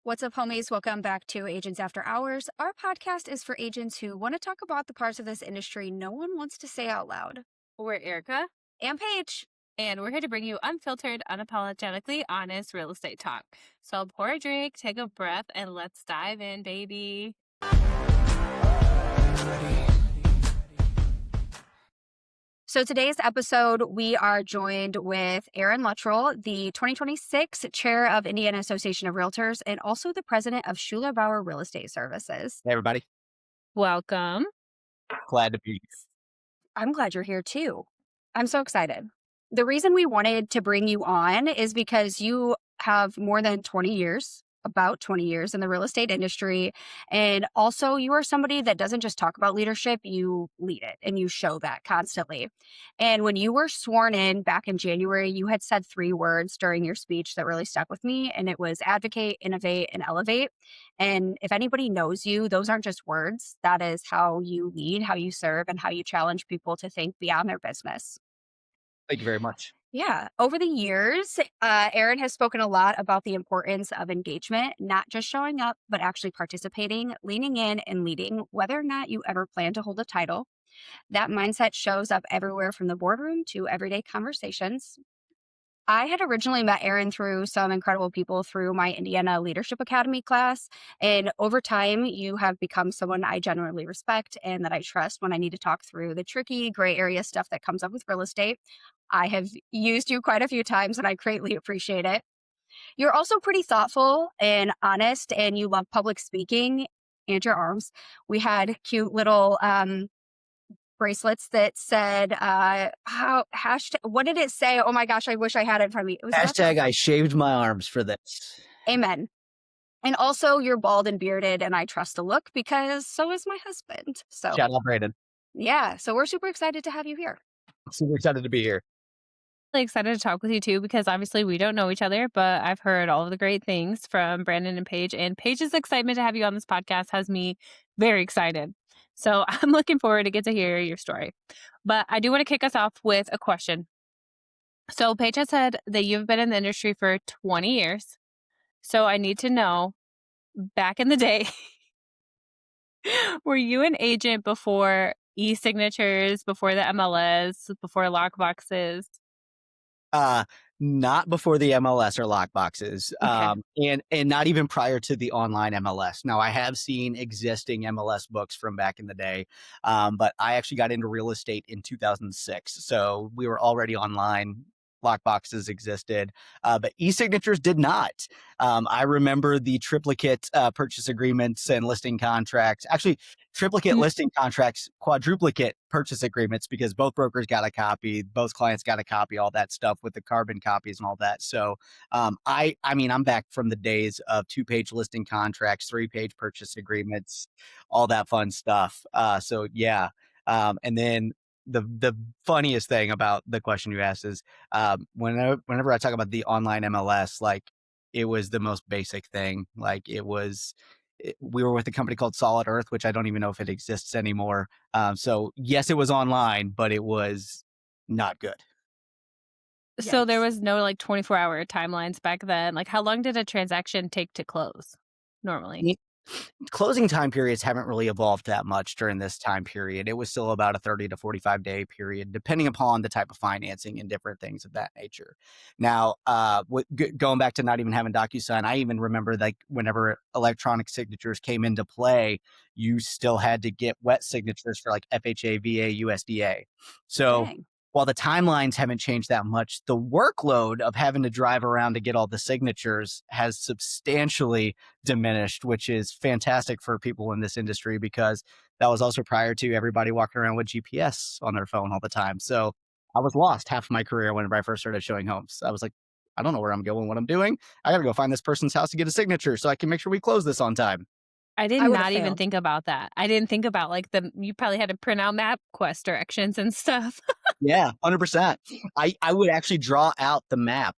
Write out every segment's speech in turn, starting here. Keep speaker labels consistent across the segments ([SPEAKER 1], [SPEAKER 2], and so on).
[SPEAKER 1] What's up, homies? Welcome back to Agents After Hours. Our podcast is for agents who want to talk about the parts of this industry no one wants to say out loud.
[SPEAKER 2] We're Erika,
[SPEAKER 1] And Paige.
[SPEAKER 2] and we're here to bring you unfiltered, unapologetically honest real estate talk. So pour a drink, take a breath, and let's dive in, baby.
[SPEAKER 1] So today's episode, we are joined with Luttrull, the 2026 Chair of Indiana Association of Realtors, and also the President of Schuler, Bauer Real Estate Services.
[SPEAKER 3] Hey, everybody.
[SPEAKER 2] Welcome.
[SPEAKER 3] Glad to be here.
[SPEAKER 1] I'm glad you're here too. I'm so excited. The reason we wanted to bring you on is because you have more than 20 years, about 20 years in the real estate industry. And also you are somebody that doesn't just talk about leadership, you lead it and you show that constantly. And when you were sworn in back in January, you had said 3 words during your speech that really stuck with me. And it was advocate, innovate, and elevate. And if anybody knows you, those aren't just words. That is how you lead, how you serve, and how you challenge people to think beyond their business.
[SPEAKER 3] Thank you very much.
[SPEAKER 1] Yeah. Over the years, Aaron has spoken a lot about the importance of engagement, not just showing up, but actually participating, leaning in, and leading, whether or not you ever plan to hold a title. That mindset shows up everywhere from the boardroom to everyday conversations. I had originally met Aaron through some incredible people through my Indiana Leadership Academy class. And over time, you have become someone I genuinely respect and that I trust when I need to talk through the tricky gray area stuff that comes up with real estate. I have used you quite a few times and I greatly appreciate it. You're also pretty thoughtful and honest, and you love public speaking and your arms. We had cute little bracelets that said what did it say? Oh my gosh, I wish I had it in front of me. It was
[SPEAKER 3] Hashtag I shaved my arms for this.
[SPEAKER 1] Amen. And also you're bald and bearded, and I trust the look because so is my husband. So
[SPEAKER 3] Shout out, Brandon.
[SPEAKER 1] yeah, so we're super excited to have you here.
[SPEAKER 3] Super excited to be here.
[SPEAKER 2] Really excited to talk with you too, because obviously we don't know each other, but I've heard all of the great things from Brandon and Paige, and Paige's excitement to have you on this podcast has me very excited. So I'm looking forward to get to hear your story. But I do want to kick us off with a question. So Paige has said that you've been in the industry for 20 years. So I need to know, back in the day, were you an agent before e-signatures, before the MLS, before lockboxes?
[SPEAKER 3] Not before the MLS or lockboxes,
[SPEAKER 1] Okay.
[SPEAKER 3] and not even prior to the online MLS. Now, I have seen existing MLS books from back in the day, but I actually got into real estate in 2006, so we were already online. Lockboxes existed, but e-signatures did not. I remember the triplicate purchase agreements and listing contracts. Actually, triplicate listing contracts, quadruplicate purchase agreements, because both brokers got a copy, both clients got a copy, all that stuff with the carbon copies and all that. So I mean, I'm back from the days of 2-page listing contracts, 3-page purchase agreements, all that fun stuff. So yeah. And then the funniest thing about the question you asked is whenever I talk about the online MLS, like it was the most basic thing. Like we were with a company called Solid Earth, which I don't even know if it exists anymore. So yes, it was online, but it was not good.
[SPEAKER 2] So there
[SPEAKER 1] Yikes.
[SPEAKER 2] was no like 24-hour timelines back then. Like how long did a transaction take to close normally?
[SPEAKER 3] Ye- Closing time periods haven't really evolved that much during this time period. It was still about a 30 to 45 day period, depending upon the type of financing and different things of that nature. Now, going back to not even having DocuSign, I even remember like whenever electronic signatures came into play, you still had to get wet signatures for like FHA, VA, USDA. So
[SPEAKER 1] Dang.
[SPEAKER 3] while the timelines haven't changed that much, the workload of having to drive around to get all the signatures has substantially diminished, which is fantastic for people in this industry, because that was also prior to everybody walking around with GPS on their phone all the time. So I was lost half of my career whenever I first started showing homes. I was like, I don't know where I'm going, what I'm doing. I got to go find this person's house to get a signature so I can make sure we close this on time.
[SPEAKER 2] I did
[SPEAKER 1] I would have
[SPEAKER 2] not even
[SPEAKER 1] failed.
[SPEAKER 2] think about that. I didn't think about like you probably had to print out MapQuest directions and stuff.
[SPEAKER 3] Yeah, 100%. I would actually draw out the map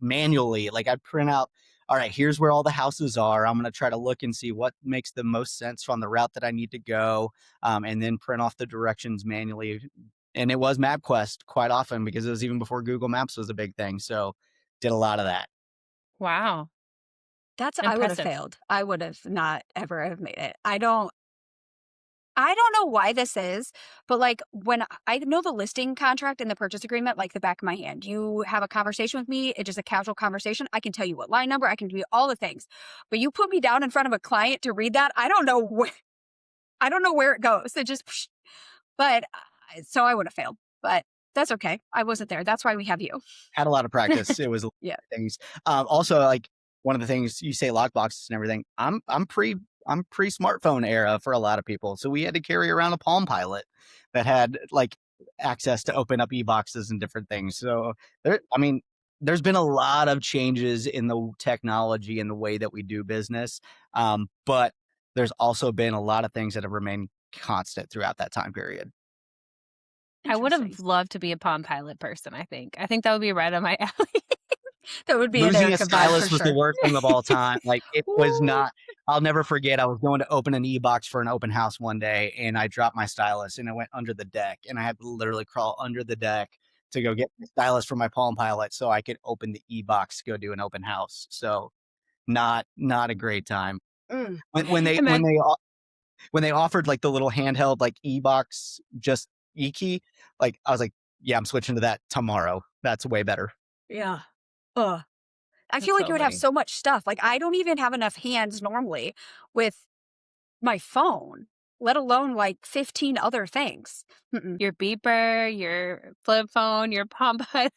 [SPEAKER 3] manually. Like I'd print out, all right, here's where all the houses are. I'm going to try to look and see what makes the most sense from the route that I need to go, and then print off the directions manually. And it was MapQuest quite often, because it was even before Google Maps was a big thing. So did a lot of that.
[SPEAKER 2] Wow.
[SPEAKER 1] I would have
[SPEAKER 2] Impressive.
[SPEAKER 1] failed. I would have not ever have made it. I don't know why this is, but, like, when I know the listing contract and the purchase agreement like the back of my hand. You have a conversation with me, it's just a casual conversation. I can tell you what line number, I can do all the things. But you put me down in front of a client to read that, I don't know where it goes. It just but, so I would have failed, but that's okay. I wasn't there. That's why we have you.
[SPEAKER 3] Had a lot of practice. It was a lot
[SPEAKER 1] Yeah.
[SPEAKER 3] of things. Also, like one of the things you say, lock boxes and everything. I'm pre smartphone era for a lot of people, so we had to carry around a Palm Pilot that had like access to open up e-boxes and different things. So I mean, there's been a lot of changes in the technology and the way that we do business, but there's also been a lot of things that have remained constant throughout that time period.
[SPEAKER 2] I would
[SPEAKER 1] Interesting.
[SPEAKER 2] have loved to be a Palm Pilot person, I think. I think that would be right on my alley.
[SPEAKER 1] That would be an
[SPEAKER 3] Losing a
[SPEAKER 1] Erika vibe for
[SPEAKER 3] stylus was the
[SPEAKER 1] sure.
[SPEAKER 3] worst thing of all time. Like, it was
[SPEAKER 2] Woo.
[SPEAKER 3] not. I'll never forget, I was going to open an e-box for an open house one day, and I dropped my stylus, and it went under the deck, and I had to literally crawl under the deck to go get the stylus for my Palm Pilot so I could open the e-box to go do an open house. So, not a great time.
[SPEAKER 1] Mm.
[SPEAKER 3] When when they
[SPEAKER 2] And
[SPEAKER 3] when
[SPEAKER 2] then
[SPEAKER 3] they o when they offered, like, the little handheld, like, e-box, just e-key, like, I was like, "Yeah, I'm switching to that tomorrow. That's way better."
[SPEAKER 1] Yeah. Ugh. I feel
[SPEAKER 2] that's
[SPEAKER 1] like
[SPEAKER 2] so
[SPEAKER 1] you would have
[SPEAKER 2] funny.
[SPEAKER 1] so much stuff. Like, I don't even have enough hands normally with my phone, let alone like 15 other things. Mm-mm.
[SPEAKER 2] Your beeper, your flip phone, your Palm Pilot.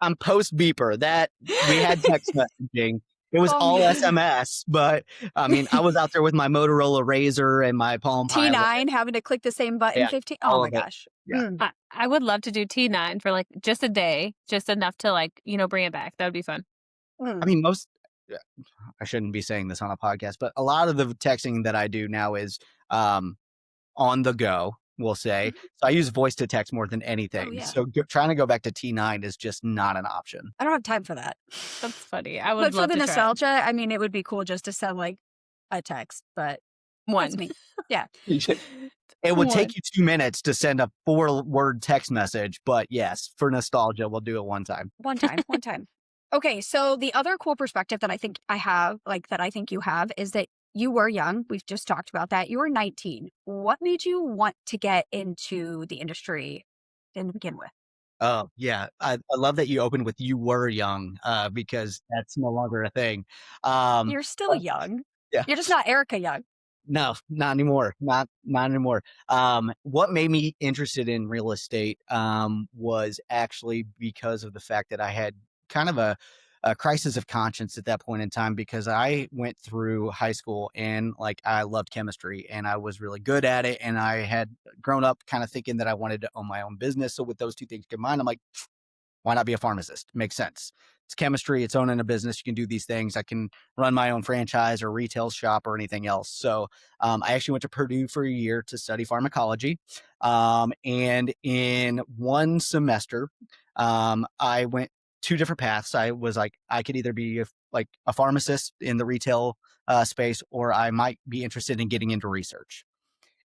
[SPEAKER 3] I'm post beeper. That we had text messaging. It was
[SPEAKER 1] Oh
[SPEAKER 3] all
[SPEAKER 1] man.
[SPEAKER 3] SMS, but I mean, I was out there with my Motorola Razor and my Palm Pilot.
[SPEAKER 1] T9 having to click the same button
[SPEAKER 3] Yeah,
[SPEAKER 1] 15. Oh
[SPEAKER 3] all
[SPEAKER 1] my
[SPEAKER 3] of it.
[SPEAKER 1] gosh.
[SPEAKER 3] Yeah.
[SPEAKER 1] Mm.
[SPEAKER 2] I would love to do T9 for like just a day, just enough to like, bring it back. That would be fun.
[SPEAKER 3] I
[SPEAKER 1] Mm.
[SPEAKER 3] mean, yeah, I shouldn't be saying this on a podcast, but a lot of the texting that I do now is um, on the go, we'll say.
[SPEAKER 1] Mhm.
[SPEAKER 3] So I use voice to text more than
[SPEAKER 1] Oh
[SPEAKER 3] anything.
[SPEAKER 1] yeah.
[SPEAKER 3] So trying to go back to T9 is just not an option.
[SPEAKER 1] I don't have time for that.
[SPEAKER 2] That's funny. I would
[SPEAKER 1] But for
[SPEAKER 2] love
[SPEAKER 1] the
[SPEAKER 2] to try it.
[SPEAKER 1] nostalgia, I mean, it would be cool just to send like a text, but that's
[SPEAKER 2] One.
[SPEAKER 1] me. Yeah.
[SPEAKER 3] It would
[SPEAKER 2] One.
[SPEAKER 3] take you 2 minutes to send a 4-word text message, but yes, for nostalgia, we'll do it one time.
[SPEAKER 1] One time, one time. Okay, so the other cool perspective that I think I have, like that I think you have, is that you were young. We've just talked about that. You were 19. What made you want to get into the industry to begin with?
[SPEAKER 3] Oh, yeah. I love that you opened with "you were young," because that's no longer a thing.
[SPEAKER 1] You're still
[SPEAKER 3] But
[SPEAKER 1] young.
[SPEAKER 3] yeah.
[SPEAKER 1] You're just not Erica young.
[SPEAKER 3] No, not anymore. Not anymore. What made me interested in real estate, was actually because of the fact that I had kind of a crisis of conscience at that point in time because I went through high school and like I loved chemistry and I was really good at it. And I had grown up kind of thinking that I wanted to own my own business. So with those two things combined, I'm like, why not be a pharmacist? Makes sense. It's chemistry, it's owning a business. You can do these things. I can run my own franchise or retail shop or anything else. So I actually went to Purdue for a year to study pharmacology. And in one semester, I went two different paths. I was like, I could either be like a pharmacist in the retail space, or I might be interested in getting into research.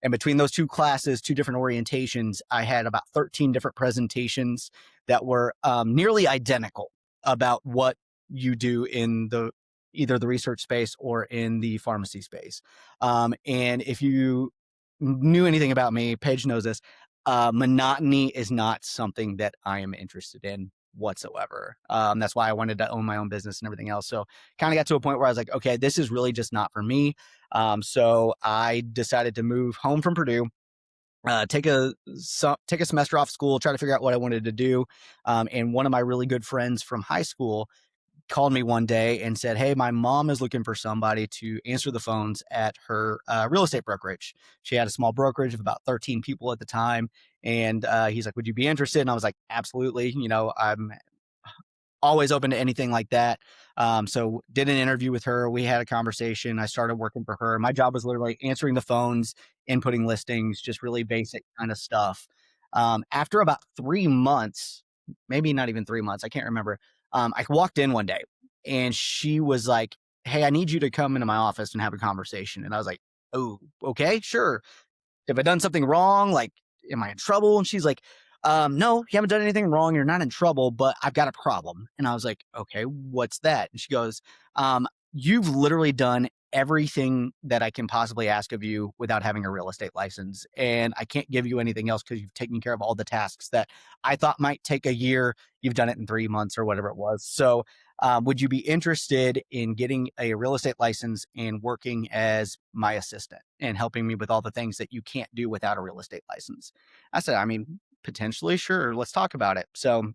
[SPEAKER 3] And between those two classes, two different orientations, I had about 13 different presentations that were nearly identical about what you do in the either the research space or in the pharmacy space. And if you knew anything about me, Paige knows this. Monotony is not something that I am interested in whatsoever. That's why I wanted to own my own business and everything else. So kind of got to a point where I was like, okay, this is really just not for me. So I decided to move home from Purdue, take a semester off school, try to figure out what I wanted to do. And one of my really good friends from high school called me one day and said, "Hey, my mom is looking for somebody to answer the phones at her real estate brokerage." She had a small brokerage of about 13 people at the time. And he's like, "Would you be interested?" And I was like, "Absolutely. I'm always open to anything like that." So did an interview with her. We had a conversation. I started working for her. My job was literally answering the phones, inputting listings, just really basic kind of stuff. After about 3 months, maybe not even 3 months, I can't remember. I walked in one day and she was like, "Hey, I need you to come into my office and have a conversation." And I was like, "Oh, okay, sure. Have I done something wrong? Like, am I in trouble?" And she's like, "No, you haven't done anything wrong. You're not in trouble, but I've got a problem." And I was like, "Okay, what's that?" And she goes, you've literally done everything that I can possibly ask of you without having a real estate license. And I can't give you anything else because you've taken care of all the tasks that I thought might take a year. You've done it in 3 months or whatever it was. So, would you be interested in getting a real estate license and working as my assistant and helping me with all the things that you can't do without a real estate license? I said, I mean, potentially, sure. Let's talk about it. So,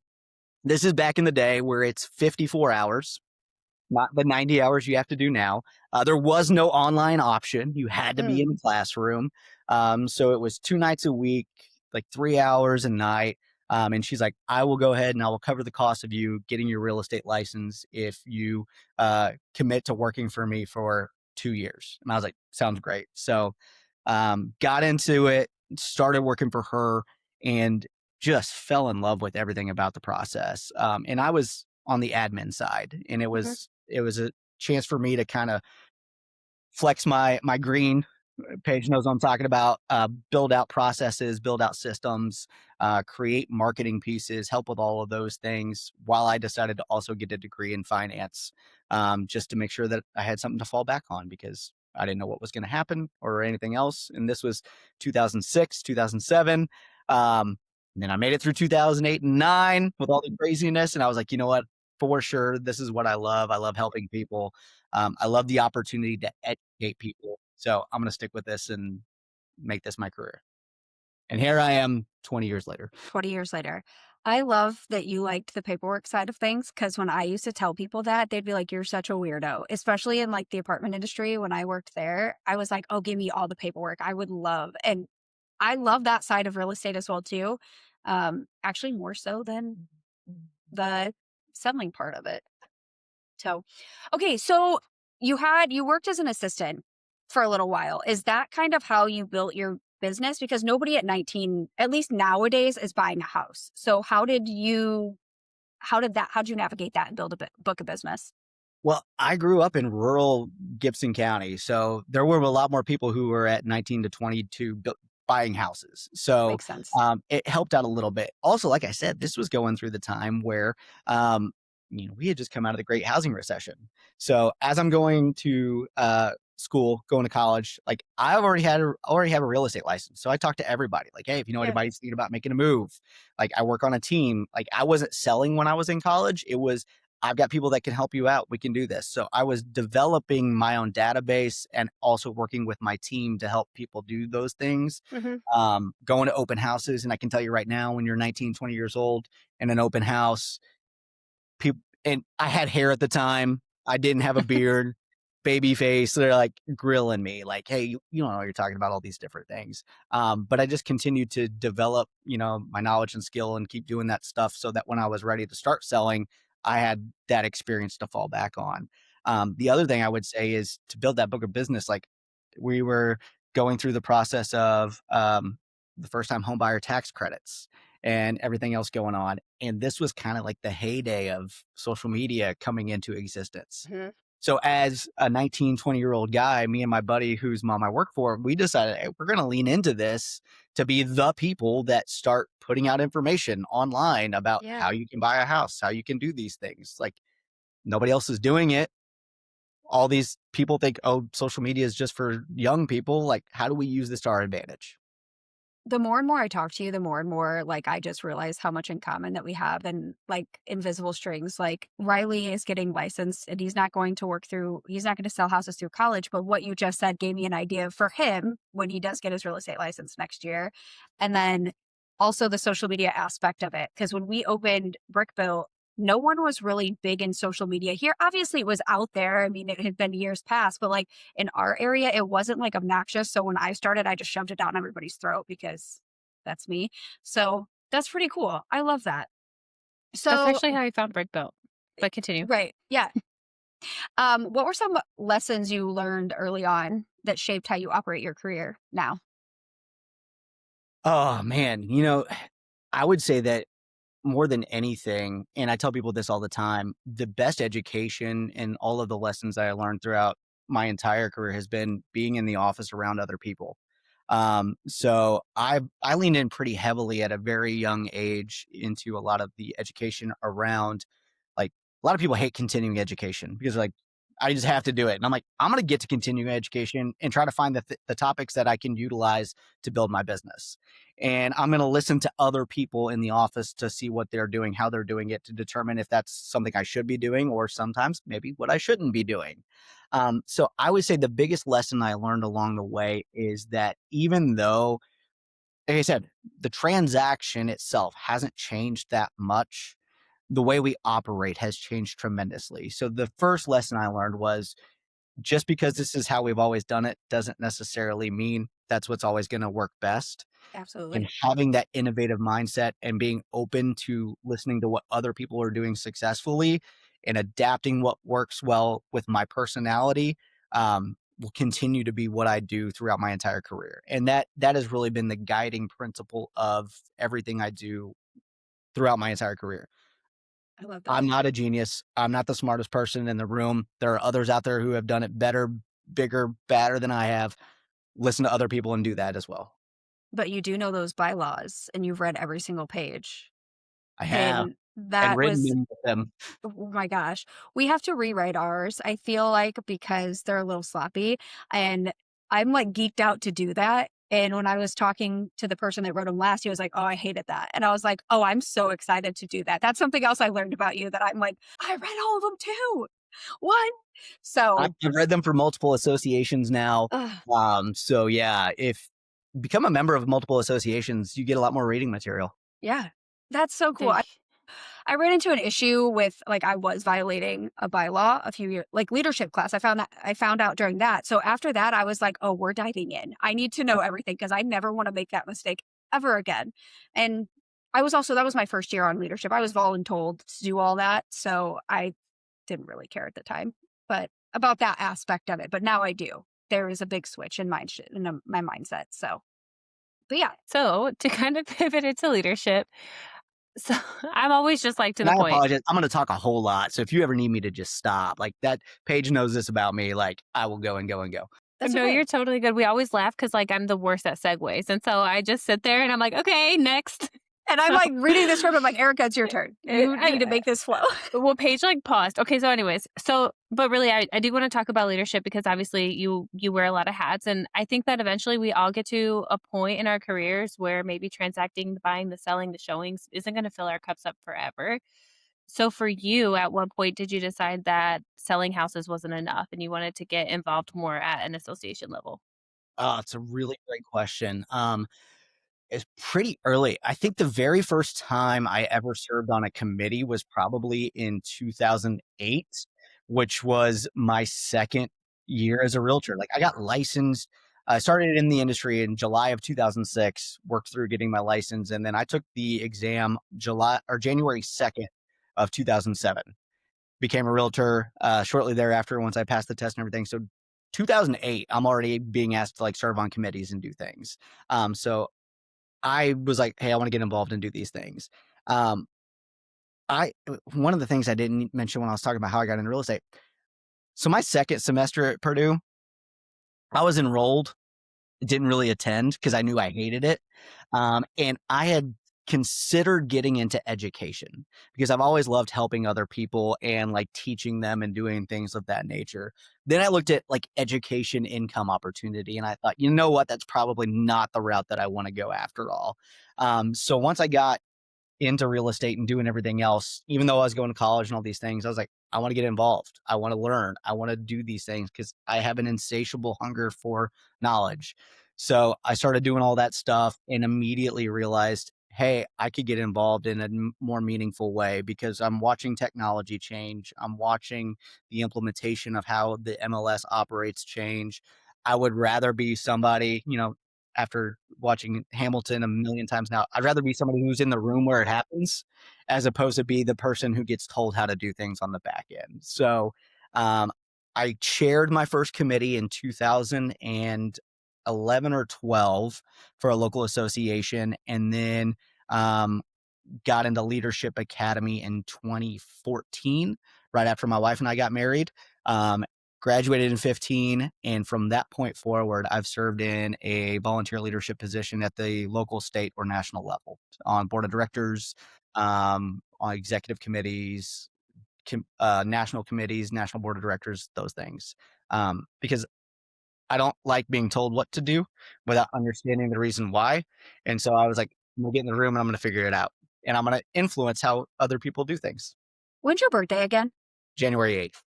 [SPEAKER 3] this is back in the day where it's 54 hours, not the 90 hours you have to do now. There was no online option. You had to be in
[SPEAKER 1] Mm.
[SPEAKER 3] the classroom. So it was 2 nights a week, like 3 hours a night. And she's like, I will go ahead and I will cover the cost of you getting your real estate license if you commit to working for me for 2 years. And I was like, sounds great. So got into it, started working for her, and just fell in love with everything about the process. And I was on the admin side, and it
[SPEAKER 1] Mhm.
[SPEAKER 3] was it was a chance for me to kind of flex my green. Paige knows what I'm talking about. Build out processes, build out systems, create marketing pieces, help with all of those things. While I decided to also get a degree in finance, just to make sure that I had something to fall back on because I didn't know what was going to happen or anything else. And this was 2006, 2007. And then I made it through 2008 and nine with all the craziness, and I was like, you know what? For sure, this is what I love. I love helping people. I love the opportunity to educate people. So I'm going to stick with this and make this my career. And here I am 20 years later.
[SPEAKER 1] 20 years later. I love that you liked the paperwork side of things because when I used to tell people that, they'd be like, "You're such a weirdo." Especially in like the apartment industry when I worked there, I was like, "Oh, give me all the paperwork." I would love, and I love that side of real estate as well too. Actually, more so than the selling part of it. So, okay, so you worked as an assistant for a little while. Is that kind of how you built your business? Because nobody at 19, at least nowadays, is buying a house. So how'd you navigate that and build a book of business?
[SPEAKER 3] Well, I grew up in rural Gibson County, so there were a lot more people who were at 19 to 22 buying houses. So
[SPEAKER 1] Makes sense.
[SPEAKER 3] it helped out a little bit. Also, like I said, this was going through the time where um, we had just come out of the great housing recession. So as I'm going to school, going to college, like I already have a real estate license. So I talk to everybody, like, hey, if you know
[SPEAKER 1] Yeah.
[SPEAKER 3] anybody's thinking about making a move, like I work on a team. Like I wasn't selling when I was in college. It was I've got people that can help you out. We can do this. So I was developing my own database and also working with my team to help people do those things.
[SPEAKER 1] Hmm.
[SPEAKER 3] Going to open houses. And I can tell you right now, when you're 19, 20 years old in an open house, people, and I had hair at the time. I didn't have a beard, baby face. They're like grilling me, like, "Hey, you don't know what you're talking about, all these different things." But I just continued to develop, my knowledge and skill, and keep doing that stuff, so that when I was ready to start selling, I had that experience to fall back on. The other thing I would say is to build that book of business. Like we were going through the process of the first time home buyer tax credits and everything else going on. And this was kind of like the heyday of social media coming into existence.
[SPEAKER 1] Hmm.
[SPEAKER 3] So as a 19, 20-year-old guy, me and my buddy whose mom I work for, we decided, hey, we're going to lean into this to be the people that start putting out information online about
[SPEAKER 1] Yeah.
[SPEAKER 3] how you can buy a house, how you can do these things. Like nobody else is doing it. All these people think, oh, social media is just for young people. Like, how do we use this to our advantage?
[SPEAKER 1] The more and more I talk to you, the more and more like I just realize how much in common that we have and like invisible strings. Like Riley is getting licensed and he's not going to sell houses through college. But what you just said gave me an idea for him when he does get his real estate license next year. And then also the social media aspect of it. Because when we opened Brickville, no one was really big in social media here. Obviously, it was out there. I mean, it had been years past, but like in our area, it wasn't like obnoxious. So when I started, I just shoved it down everybody's throat because that's me. So that's pretty cool. I love that.
[SPEAKER 2] That's
[SPEAKER 1] So,
[SPEAKER 2] actually how I found Brick Built. But continue.
[SPEAKER 1] right. Yeah. What were some lessons you learned early on that shaped how you operate your career now?
[SPEAKER 3] Oh man, I would say that more than anything, and I tell people this all the time, the best education and all of the lessons that I learned throughout my entire career has been being in the office around other people. So I leaned in pretty heavily at a very young age into a lot of the education around, like, a lot of people hate continuing education because like I just have to do it. And I'm like, I'm going to get to continuing education and try to find the topics that I can utilize to build my business. And I'm going to listen to other people in the office to see what they're doing, how they're doing it, to determine if that's something I should be doing or sometimes maybe what I shouldn't be doing. So I would say the biggest lesson I learned along the way is that even though, like I said, the transaction itself hasn't changed that much, the way we operate has changed tremendously. So the first lesson I learned was just because this is how we've always done it doesn't necessarily mean that's what's always going to work best. And
[SPEAKER 1] Absolutely.
[SPEAKER 3] having that innovative mindset and being open to listening to what other people are doing successfully and adapting what works well with my personality will continue to be what I do throughout my entire career. And that has really been the guiding principle of everything I do throughout my entire career.
[SPEAKER 1] I love that.
[SPEAKER 3] I'm not a genius. I'm not the smartest person in the room. There are others out there who have done it better, bigger, badder than I have. Listen to other people and do that as well.
[SPEAKER 1] But you do know those bylaws and you've read every single page.
[SPEAKER 3] I have,
[SPEAKER 1] And
[SPEAKER 3] and
[SPEAKER 1] that
[SPEAKER 3] written
[SPEAKER 1] was,
[SPEAKER 3] in with them.
[SPEAKER 1] oh my gosh. We have to rewrite ours, I feel like, because they're a little sloppy. And I'm like geeked out to do that. And when I was talking to the person that wrote them last, he was like, "Oh, I hated that." And I was like, "Oh, I'm so excited to do that." That's something else I learned about you that I'm like, I read all of them too. What?
[SPEAKER 3] I've
[SPEAKER 1] So,
[SPEAKER 3] read them for multiple associations now.
[SPEAKER 1] ugh,
[SPEAKER 3] So yeah, if you become a member of multiple associations, you get a lot more reading material.
[SPEAKER 1] yeah, that's so cool.
[SPEAKER 2] There-
[SPEAKER 1] I ran into an issue with like I was violating a bylaw a few years like leadership class. I found out during that. So after that, I was like, oh, we're diving in. I need to know everything because I never want to make that mistake ever again. And I was also that was my first year on leadership. I was voluntold to do all that. So I didn't really care at the time, but about that aspect of it. But now I do. There is a big switch in my mindset. So, but yeah,
[SPEAKER 2] So to kind of pivot into leadership, so I'm always just like to
[SPEAKER 3] And
[SPEAKER 2] the
[SPEAKER 3] I
[SPEAKER 2] point.
[SPEAKER 3] apologize. I'm going to talk a whole lot. So if you ever need me to just stop, like that, Paige knows this about me. Like I will go and go and go.
[SPEAKER 1] that's
[SPEAKER 2] No,
[SPEAKER 1] okay.
[SPEAKER 2] you're totally good. We always laugh because like I'm the worst at segues. And so I just sit there and I'm like, okay, next.
[SPEAKER 1] And I'm
[SPEAKER 2] So
[SPEAKER 1] like reading this script. I'm like, Erica, it's your turn. You need to
[SPEAKER 2] I,
[SPEAKER 1] make this flow.
[SPEAKER 2] well, Paige like paused. Okay, so anyways, so but really, I do want to talk about leadership because obviously you wear a lot of hats, and I think that eventually we all get to a point in our careers where maybe transacting, the buying, the selling, the showings isn't going to fill our cups up forever. So for you, at what point did you decide that selling houses wasn't enough and you wanted to get involved more at an association level?
[SPEAKER 3] It's a really great question. It's pretty early. I think the very first time I ever served on a committee was probably in 2008, which was my second year as a realtor. Like I got licensed. I started in the industry in July of 2006, worked through getting my license, and then I took the exam July or January 2nd of 2007. Became a realtor shortly thereafter once I passed the test and everything. So 2008, I'm already being asked to like serve on committees and do things. So I was like, "Hey, I wanna get involved and do these things." Um, one of the things I didn't mention when I was talking about how I got into real estate. So my second semester at Purdue, I was enrolled, didn't really attend because I knew I hated it. And I had considered getting into education because I've always loved helping other people and like teaching them and doing things of that nature. Then I looked at like education income opportunity and I thought, you know what, that's probably not the route that I want to go after all. So once I got into real estate and doing everything else, even though I was going to college and all these things, I was like, I want to get involved. I want to learn. I want to do these things because I have an insatiable hunger for knowledge. So I started doing all that stuff and immediately realized, hey, I could get involved in a more meaningful way because I'm watching technology change. I'm watching the implementation of how the MLS operates change. I would rather be somebody, after watching Hamilton a million times now, I'd rather be somebody who's in the room where it happens as opposed to be the person who gets told how to do things on the back end. So, um, I chaired my first committee in 2011 or 12 for a local association, and then, um, got into Leadership Academy in 2014, right after my wife and I got married. Um, Graduated in 15. And from that point forward, I've served in a volunteer leadership position at the local, state, or national level on board of directors, on executive committees, national committees, national board of directors, those things. Because I don't like being told what to do without understanding the reason why. And so I was like, I'm gonna get in the room and I'm gonna figure it out. And I'm gonna influence how other people do things.
[SPEAKER 1] When's your birthday again?
[SPEAKER 3] January 8th.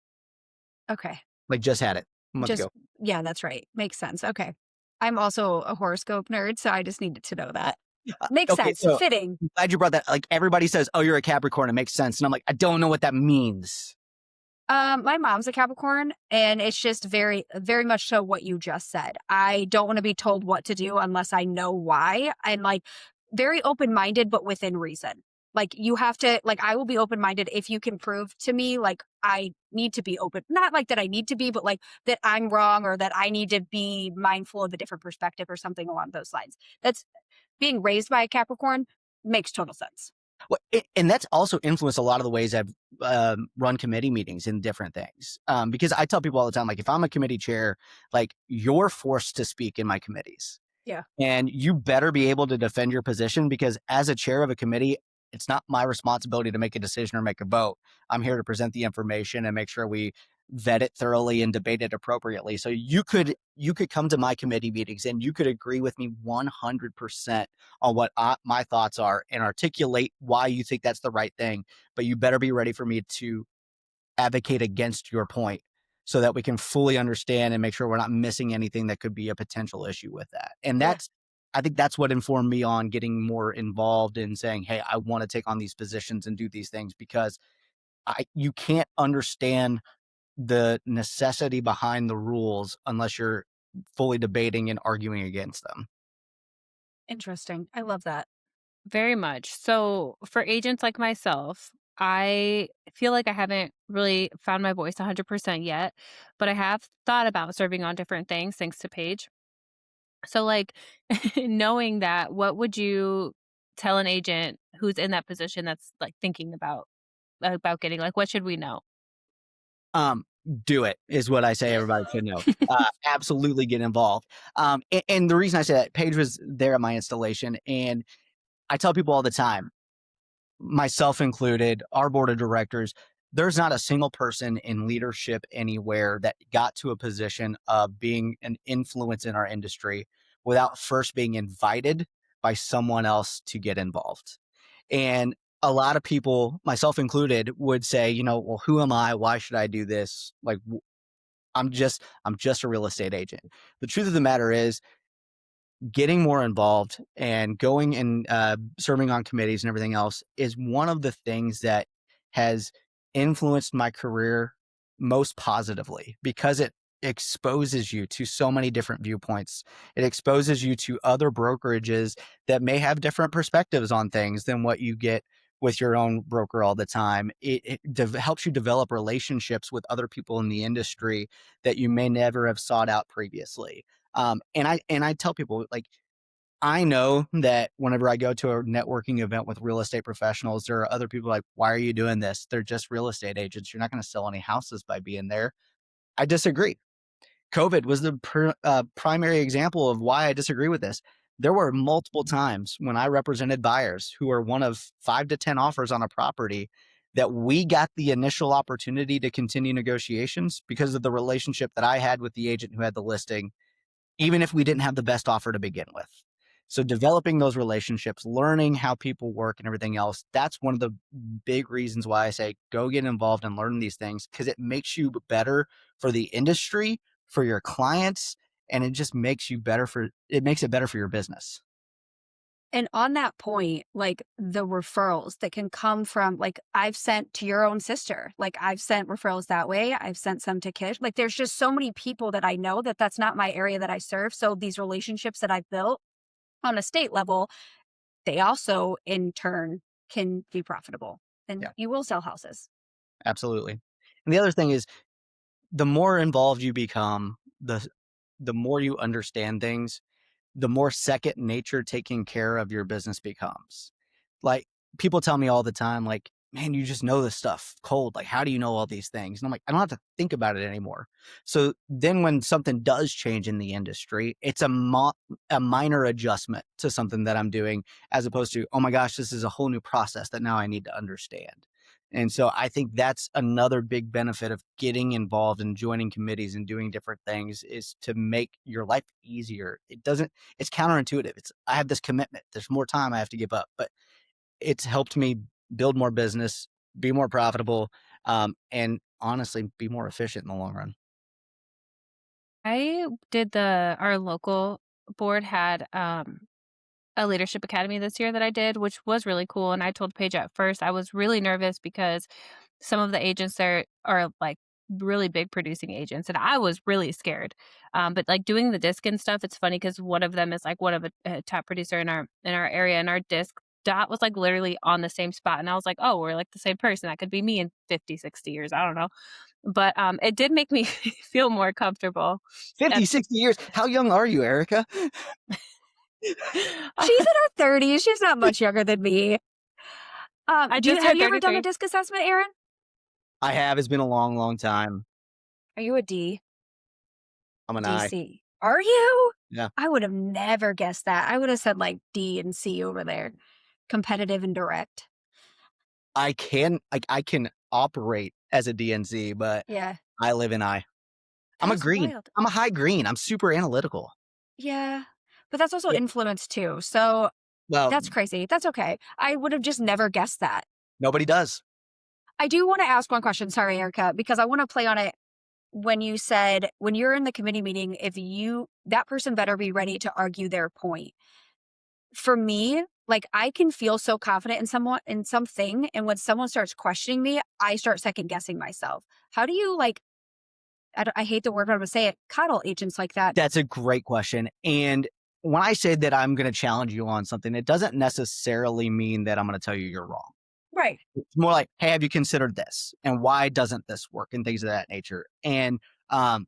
[SPEAKER 1] Okay.
[SPEAKER 3] Like just had it a month
[SPEAKER 1] Just
[SPEAKER 3] ago.
[SPEAKER 1] yeah, that's right. Makes sense. Okay. I'm also a horoscope nerd, so I just needed to know that. Makes
[SPEAKER 3] Okay,
[SPEAKER 1] sense.
[SPEAKER 3] so
[SPEAKER 1] Fitting.
[SPEAKER 3] I'm glad you brought that. Like everybody says, "Oh, you're a Capricorn." It makes sense, and I'm like, I don't know what that means.
[SPEAKER 1] My mom's a Capricorn, and it's just very, very much so what you just said. I don't want to be told what to do unless I know why. I'm like very open minded, but within reason. Like you have to, like, I will be open minded if you can prove to me, like, I need to be open, not like that I need to be, but like that I'm wrong or that I need to be mindful of a different perspective or something along those lines. That's being raised by a Capricorn makes total sense.
[SPEAKER 3] Well, and that's also influenced a lot of the ways I've run committee meetings and different things. Because I tell people all the time, like, if I'm a committee chair, like, you're forced to speak in my committees.
[SPEAKER 1] Yeah.
[SPEAKER 3] And you better be able to defend your position because as a chair of a committee, it's not my responsibility to make a decision or make a vote. I'm here to present the information and make sure we vet it thoroughly and debate it appropriately. So you could come to my committee meetings and you could agree with me 100% on what my thoughts are and articulate why you think that's the right thing. But you better be ready for me to advocate against your point so that we can fully understand and make sure we're not missing anything that could be a potential issue with that. And
[SPEAKER 1] Yeah.
[SPEAKER 3] I think that's what informed me on getting more involved in saying, hey, I want to take on these positions and do these things because you can't understand the necessity behind the rules unless you're fully debating and arguing against them.
[SPEAKER 1] Interesting. I love that.
[SPEAKER 2] Very much. So for agents like myself, I feel like I haven't really found my voice 100% yet, but I have thought about serving on different things thanks to Paige. So, like, knowing that, what would you tell an agent who's in that position that's like thinking about getting like, what should we know?
[SPEAKER 3] Um, do it is what I say everybody should know. Absolutely get involved. And the reason I say that, Paige was there at my installation, and I tell people all the time, myself included, our board of directors, there's not a single person in leadership anywhere that got to a position of being an influence in our industry without first being invited by someone else to get involved. And a lot of people, myself included, would say, well, who am I? Why should I do this? Like, I'm just a real estate agent. The truth of the matter is, getting more involved and going and serving on committees and everything else is one of the things that has influenced my career most positively because it exposes you to so many different viewpoints. It exposes you to other brokerages that may have different perspectives on things than what you get with your own broker all the time. It helps you develop relationships with other people in the industry that you may never have sought out previously. And I tell people, like, I know that whenever I go to a networking event with real estate professionals, there are other people like, why are you doing this? They're just real estate agents. You're not going to sell any houses by being there. I disagree. COVID was the primary example of why I disagree with this. There were multiple times when I represented buyers who were one of 5 to 10 offers on a property that we got the initial opportunity to continue negotiations because of the relationship that I had with the agent who had the listing, even if we didn't have the best offer to begin with. So developing those relationships, learning how people work and everything else, that's one of the big reasons why I say go get involved and learn these things because it makes you better for the industry, for your clients, and it just makes it makes it better for your business.
[SPEAKER 1] And on that point, like the referrals that can come from, like, I've sent to your own sister, like, I've sent referrals that way. I've sent some to Kish. Like, there's just so many people that I know that that's not my area that I serve. So these relationships that I've built on a state level, they also in turn can be profitable and
[SPEAKER 3] Yeah,
[SPEAKER 1] you will sell houses.
[SPEAKER 3] absolutely. And the other thing is the more involved you become, the more you understand things, the more second nature taking care of your business becomes. Like, people tell me all the time, like, man, you just know this stuff cold. Like, how do you know all these things? And I'm like, I don't have to think about it anymore. So then when something does change in the industry, it's a minor adjustment to something that I'm doing as opposed to, oh my gosh, this is a whole new process that now I need to understand. And so I think that's another big benefit of getting involved and joining committees and doing different things is to make your life easier. It's counterintuitive. I have this commitment. There's more time I have to give up, but it's helped me build more business, be more profitable, and honestly be more efficient in the long run.
[SPEAKER 2] I did our local board had a leadership academy this year that I did, which was really cool. And I told Paige at first I was really nervous because some of the agents there are like really big producing agents, and I was really scared. But like doing the disc and stuff, it's funny because one of them is like one of a top producer in our area, and our disc dot was like literally on the same spot, and I was like, oh, we're like the same person. That could be me in 50, 60 years. I don't know. But it did make me feel more comfortable.
[SPEAKER 3] 50, 60 years. How young are you, Erica?
[SPEAKER 1] She's in her 30s. She's not much younger than me.
[SPEAKER 2] I just
[SPEAKER 1] Have
[SPEAKER 2] turned
[SPEAKER 1] you ever done a
[SPEAKER 2] 33.
[SPEAKER 1] disc assessment, Aaron?
[SPEAKER 3] I have. It's been a long, long time.
[SPEAKER 1] Are you a D?
[SPEAKER 3] I'm an I.
[SPEAKER 1] DC. Are you?
[SPEAKER 3] Yeah.
[SPEAKER 1] I would have never guessed that. I would have said like D and C over there. Competitive and direct.
[SPEAKER 3] I can operate as a DNC, but
[SPEAKER 1] Yeah.
[SPEAKER 3] I live in I. I'm a
[SPEAKER 1] That's
[SPEAKER 3] green.
[SPEAKER 1] wild.
[SPEAKER 3] I'm a high green. I'm super analytical.
[SPEAKER 1] Yeah. But that's also
[SPEAKER 3] Yeah.
[SPEAKER 1] influence too. So
[SPEAKER 3] Well,
[SPEAKER 1] that's crazy. That's okay. I would have just never guessed that.
[SPEAKER 3] nobody does.
[SPEAKER 1] I do want to ask one question. Sorry, Erica, because I want to play on it. When you said when you're in the committee meeting, that person better be ready to argue their point. For me, like I can feel so confident in something, and when someone starts questioning me, I start second guessing myself. How do you like? I hate the word, but I'm gonna say it. Coddle agents like that.
[SPEAKER 3] That's a great question. And when I say that I'm going to challenge you on something, it doesn't necessarily mean that I'm going to tell you you're wrong.
[SPEAKER 1] Right.
[SPEAKER 3] It's more like, hey, have you considered this? And why doesn't this work? And things of that nature. And um,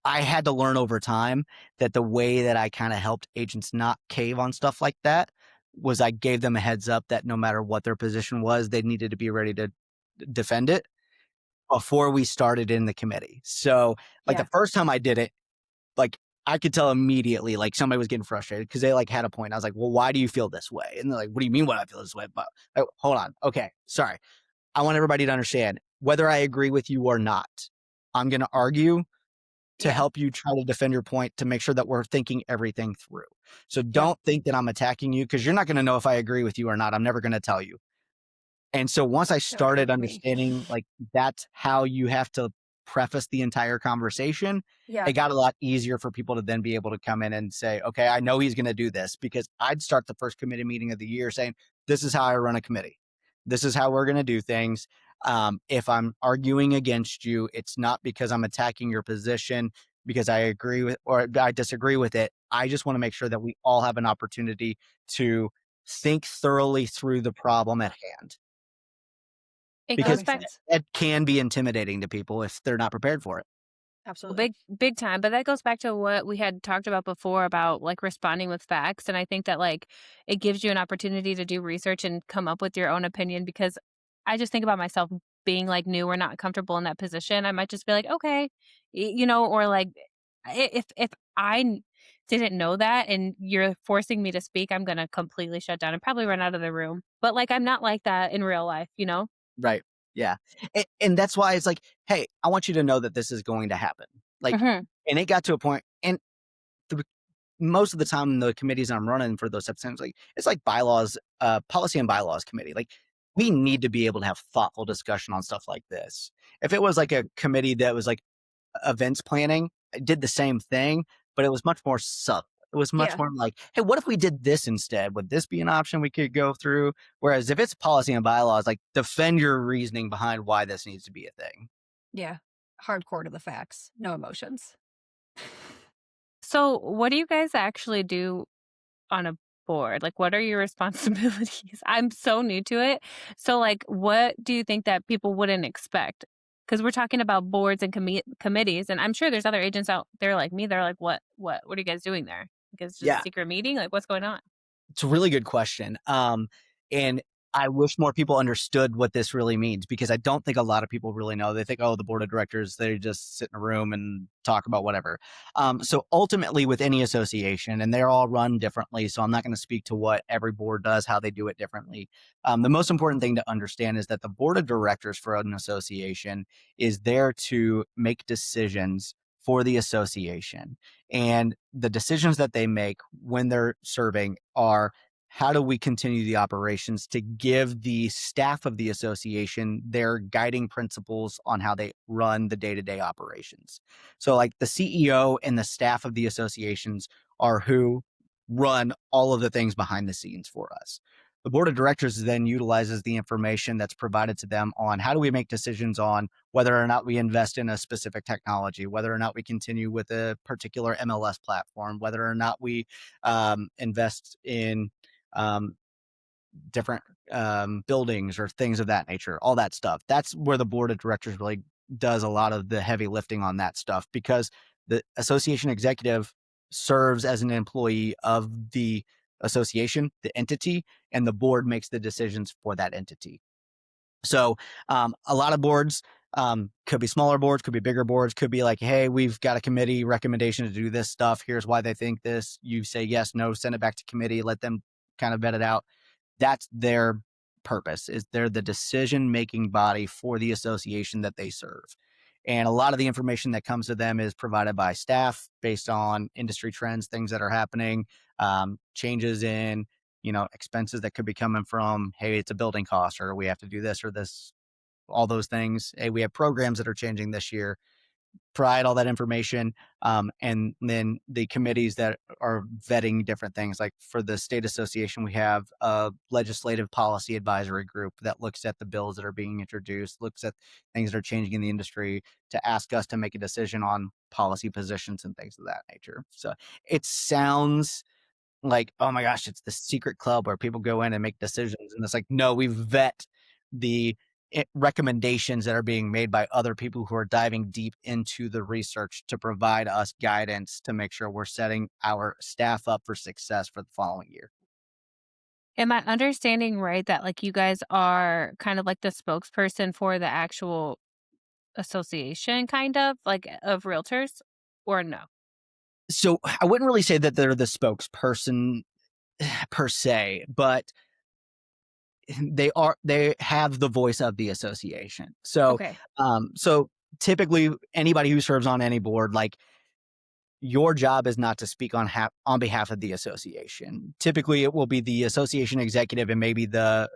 [SPEAKER 3] I had to learn over time that the way that I kind of helped agents not cave on stuff like that was I gave them a heads up that no matter what their position was, they needed to be ready to defend it before we started in the committee. So like
[SPEAKER 1] Yeah.
[SPEAKER 3] the first time I did it, like I could tell immediately, like somebody was getting frustrated because they like had a point. I was like, well, why do you feel this way? And they're like, what do you mean why I feel this way? But hold on. Okay. Sorry. I want everybody to understand whether I agree with you or not. I'm going to argue to
[SPEAKER 1] Yeah.
[SPEAKER 3] help you try to defend your point to make sure that we're thinking everything through. So
[SPEAKER 1] Yeah.
[SPEAKER 3] don't think that I'm attacking you because you're not going to know if I agree with you or not. I'm never going to tell you. And so once I
[SPEAKER 1] Totally
[SPEAKER 3] started
[SPEAKER 1] agree.
[SPEAKER 3] understanding like that's how you have to preface the entire conversation,
[SPEAKER 1] Yeah.
[SPEAKER 3] it got a lot easier for people to then be able to come in and say, okay, I know he's going to do this because I'd start the first committee meeting of the year saying, this is how I run a committee. This is how we're going to do things. If I'm arguing against you, it's not because I'm attacking your position because I agree with or I disagree with it. I just want to make sure that we all have an opportunity to think thoroughly through the problem at hand
[SPEAKER 2] It
[SPEAKER 1] That
[SPEAKER 2] goes
[SPEAKER 3] because
[SPEAKER 1] makes
[SPEAKER 2] back
[SPEAKER 1] sense.
[SPEAKER 3] it can be intimidating to people if they're not prepared for it.
[SPEAKER 1] Absolutely.
[SPEAKER 2] big time, but that goes back to what we had talked about before about like responding with facts. And I think that like it gives you an opportunity to do research and come up with your own opinion, because I just think about myself being like new or not comfortable in that position. I might just be like, okay, or like if didn't know that and you're forcing me to speak, I'm gonna completely shut down and probably run out of the room. But like I'm not like that in real life.
[SPEAKER 3] Right. Yeah. And that's why it's like, hey, I want you to know that this is going to happen. Like,
[SPEAKER 2] Hmm.
[SPEAKER 3] and it got to a point, and the, most of the time, the committees I'm running for those types of things, like it's like bylaws, policy and bylaws committee. Like, we need to be able to have thoughtful discussion on stuff like this. If it was like a committee that was like events planning, it did the same thing, but it was much more subtle. It was much
[SPEAKER 1] Yeah.
[SPEAKER 3] more like, hey, what if we did this instead? Would this be an option we could go through? Whereas if it's policy and bylaws, like defend your reasoning behind why this needs to be a thing.
[SPEAKER 1] Yeah. Hardcore to the facts. No emotions.
[SPEAKER 2] So what do you guys actually do on a board? Like, what are your responsibilities? I'm so new to it. So, like, what do you think that people wouldn't expect? Because we're talking about boards and committees, and I'm sure there's other agents out there like me. They're like, what are you guys doing there? Like, it's just a
[SPEAKER 3] Yeah,
[SPEAKER 2] secret meeting. Like, what's going on?
[SPEAKER 3] it's a really good question. And I wish more people understood what this really means, because I don't think a lot of people really know. They think, oh, the board of directors, they just sit in a room and talk about whatever. So ultimately, with any association, and they're all run differently, so I'm not going to speak to what every board does, how they do it differently. The most important thing to understand is that the board of directors for an association is there to make decisions for the association. And the decisions that they make when they're serving are, how do we continue the operations to give the staff of the association their guiding principles on how they run the day-to-day operations. So like the CEO and the staff of the associations are who run all of the things behind the scenes for us. The board of directors then utilizes the information that's provided to them on how do we make decisions on whether or not we invest in a specific technology, whether or not we continue with a particular MLS platform, whether or not we invest in um, different buildings or things of that nature, all that stuff. That's where the board of directors really does a lot of the heavy lifting on that stuff, because the association executive serves as an employee of the association, the entity, and the board makes the decisions for that entity. So a lot of boards could be smaller boards, could be bigger boards, could be like, hey, we've got a committee recommendation to do this stuff. Here's why they think this. You say yes, no, send it back to committee, let them kind of vet it out. That's their purpose, is they're the decision-making body for the association that they serve. And a lot of the information that comes to them is provided by staff based on industry trends, things that are happening, changes in, expenses that could be coming from, hey, it's a building cost, or we have to do this or this, all those things. Hey, we have programs that are changing this year. Provide all that information. And then the committees that are vetting different things, like for the state association, we have a legislative policy advisory group that looks at the bills that are being introduced, looks at things that are changing in the industry to ask us to make a decision on policy positions and things of that nature. So it sounds like, oh my gosh, it's the secret club where people go in and make decisions. And it's like, no, we vet the recommendations that are being made by other people who are diving deep into the research to provide us guidance to make sure we're setting our staff up for success for the following year.
[SPEAKER 2] Am I understanding right that like you guys are kind of like the spokesperson for the actual association, kind of like of realtors, or no?
[SPEAKER 3] So I wouldn't really say that they're the spokesperson per se, but they have the voice of the association.
[SPEAKER 2] Okay.
[SPEAKER 3] So typically anybody who serves on any board, like, your job is not to speak on behalf of the association. Typically, it will be the association executive and maybe the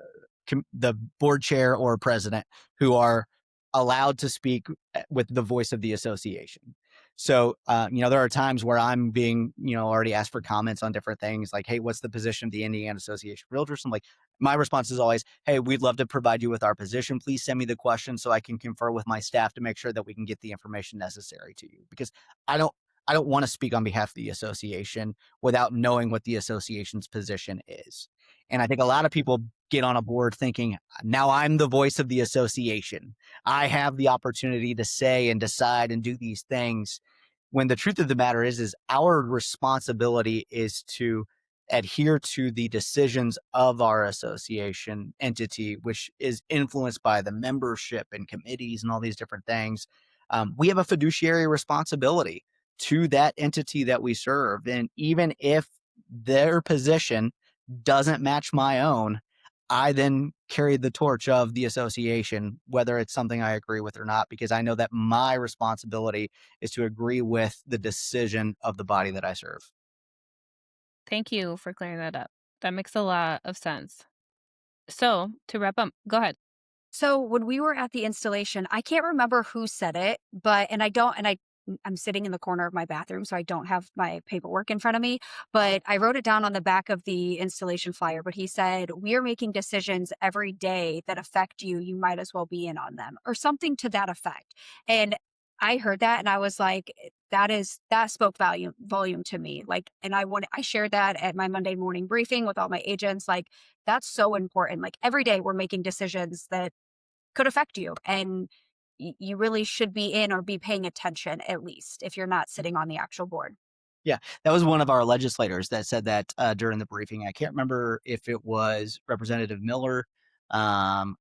[SPEAKER 3] board chair or president who are allowed to speak with the voice of the association. So, there are times where I'm being, already asked for comments on different things, like, hey, what's the position of the Indiana Association of Realtors? I'm like, my response is always, hey, we'd love to provide you with our position. Please send me the question so I can confer with my staff to make sure that we can get the information necessary to you. Because I don't I don't want to speak on behalf of the association without knowing what the association's position is. And I think a lot of people get on a board thinking, now I'm the voice of the association. I have the opportunity to say and decide and do these things. When the truth of the matter is our responsibility is to adhere to the decisions of our association entity, which is influenced by the membership and committees and all these different things. We have a fiduciary responsibility to that entity that we serve. And even if their position doesn't match my own, I then carry the torch of the association, whether it's something I agree with or not, because I know that my responsibility is to agree with the decision of the body that I serve.
[SPEAKER 2] Thank you for clearing that up. That makes a lot of sense. So, to wrap up, go ahead.
[SPEAKER 1] So when we were at the installation, I can't remember who said it, but I'm sitting in the corner of my bathroom, so I don't have my paperwork in front of me, but I wrote it down on the back of the installation flyer. But he said, we are making decisions every day that affect you. You might as well be in on them, or something to that effect. And I heard that and I was like, that spoke volume to me. Like, and I shared that at my Monday morning briefing with all my agents. Like, that's so important. Like every day we're making decisions that could affect you. And you really should be in or be paying attention, at least if you're not sitting on the actual board.
[SPEAKER 3] Yeah, that was one of our legislators that said that during the briefing. I can't remember if it was Representative Miller. um,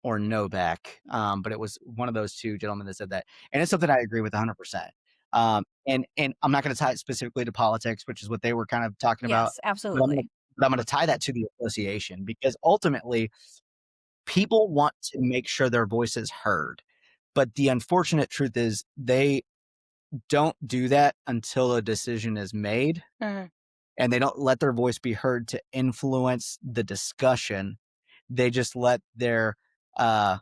[SPEAKER 3] or Novak, but it was one of those two gentlemen that said that, and it's something I agree with 100%. And I'm not going to tie it specifically to politics, which is what they were kind of talking about,
[SPEAKER 1] Yes,
[SPEAKER 3] but I'm going to
[SPEAKER 1] absolutely.
[SPEAKER 3] but I'm going to tie that to the association because ultimately people want to make sure their voice is heard. But the unfortunate truth is they don't do that until a decision is made,
[SPEAKER 1] Mhm.
[SPEAKER 3] and they don't let their voice be heard to influence the discussion. They just let their uh,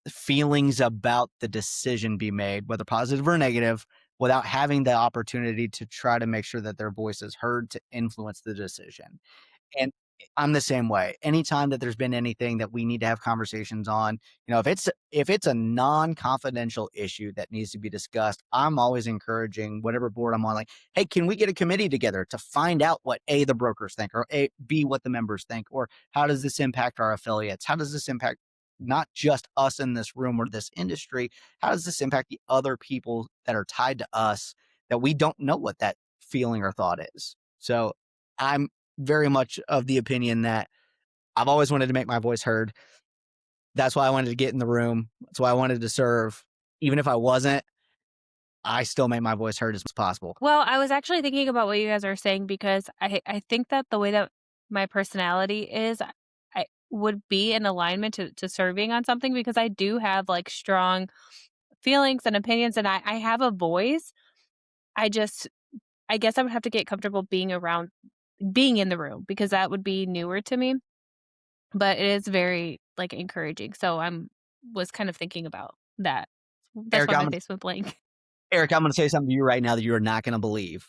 [SPEAKER 3] feelings about the decision be made, whether positive or negative, without having the opportunity to try to make sure that their voice is heard to influence the decision. And I'm the same way. Anytime that there's been anything that we need to have conversations on, if it's a non-confidential issue that needs to be discussed, I'm always encouraging whatever board I'm on, like, hey, can we get a committee together to find out what A, the brokers think, or B, what the members think, or how does this impact our affiliates? How does this impact not just us in this room or this industry? How does this impact the other people that are tied to us that we don't know what that feeling or thought is? So I'm very much of the opinion that I've always wanted to make my voice heard. That's why I wanted to get in the room. That's why I wanted to serve. Even if I wasn't, I still make my voice heard as possible.
[SPEAKER 2] Well, I was actually thinking about what you guys are saying because I think that the way that my personality is, I would be in alignment to serving on something because I do have like strong feelings and opinions and I have a voice. I just I guess I would have to get comfortable being in the room because that would be newer to me. But it is very like encouraging. So I'm was kind of thinking about that. That's why
[SPEAKER 3] Eric,
[SPEAKER 2] my
[SPEAKER 3] I'm
[SPEAKER 2] face went blank.
[SPEAKER 3] Eric, I'm going to say something to you right now that you are not going to believe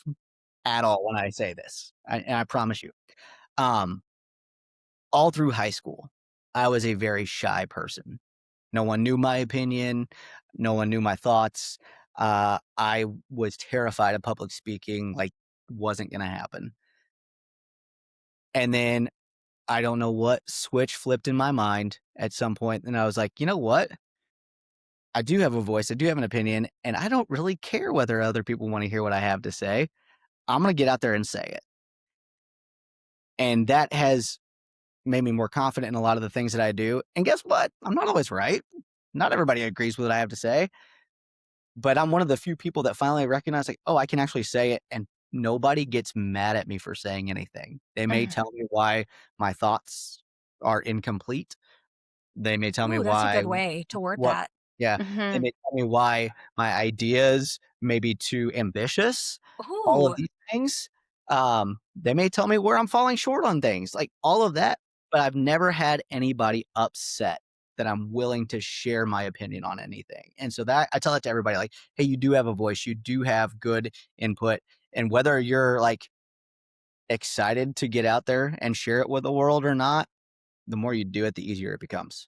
[SPEAKER 3] at all when I say this, and I promise you. Um, all through high school, I was a very shy person. No one knew my opinion. No one knew my thoughts. I was terrified of public speaking, like wasn't going to happen. And then I don't know what switch flipped in my mind at some point, and I was like, you know what? I do have a voice. I do have an opinion, and I don't really care whether other people want to hear what I have to say. I'm going to get out there and say it. And that has made me more confident in a lot of the things that I do. And guess what? I'm not always right. Not everybody agrees with what I have to say, but I'm one of the few people that finally recognize, like, oh, I can actually say it, and nobody gets mad at me for saying anything. They may
[SPEAKER 2] Mhm.
[SPEAKER 3] tell me why my thoughts are incomplete. They may tell me
[SPEAKER 1] Ooh, that's a
[SPEAKER 3] why
[SPEAKER 1] good way to word
[SPEAKER 3] what
[SPEAKER 1] that.
[SPEAKER 3] yeah, they
[SPEAKER 2] Mhm.
[SPEAKER 3] may tell me why my ideas may be too ambitious, all of
[SPEAKER 1] Ooh,
[SPEAKER 3] these things. They may tell me where I'm falling short on things, like, all of that, but I've never had anybody upset that I'm willing to share my opinion on anything, and so that I tell that to everybody, like, "Hey, you do have a voice, you do have good input," and whether you're, like, excited to get out there and share it with the world or not, the more you do it, the easier it becomes.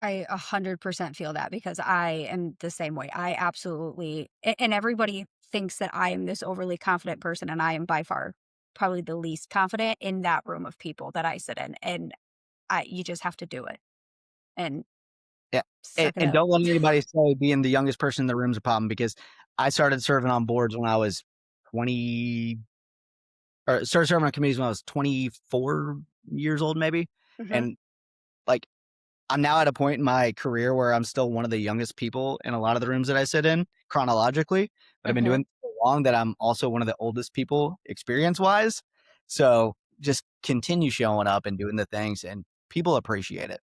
[SPEAKER 1] I 100% feel that because I am the same way. I absolutely, and everybody thinks that I am this overly confident person, and I am by far probably the least confident in that room of people that I sit in. And you just have to do it and
[SPEAKER 3] Yeah,
[SPEAKER 1] suck it
[SPEAKER 3] and
[SPEAKER 1] up.
[SPEAKER 3] don't let anybody say being the youngest person in the room is a problem because I started serving on boards when I was 20 or started serving on committees when I was 24 years old maybe,
[SPEAKER 1] Hmm.
[SPEAKER 3] and, like, I'm now at a point in my career where I'm still one of the youngest people in a lot of the rooms that I sit in chronologically, but I've been doing
[SPEAKER 2] Mhm.
[SPEAKER 3] it so long that I'm also one of the oldest people experience-wise, so just continue showing up and doing the things, and people appreciate it.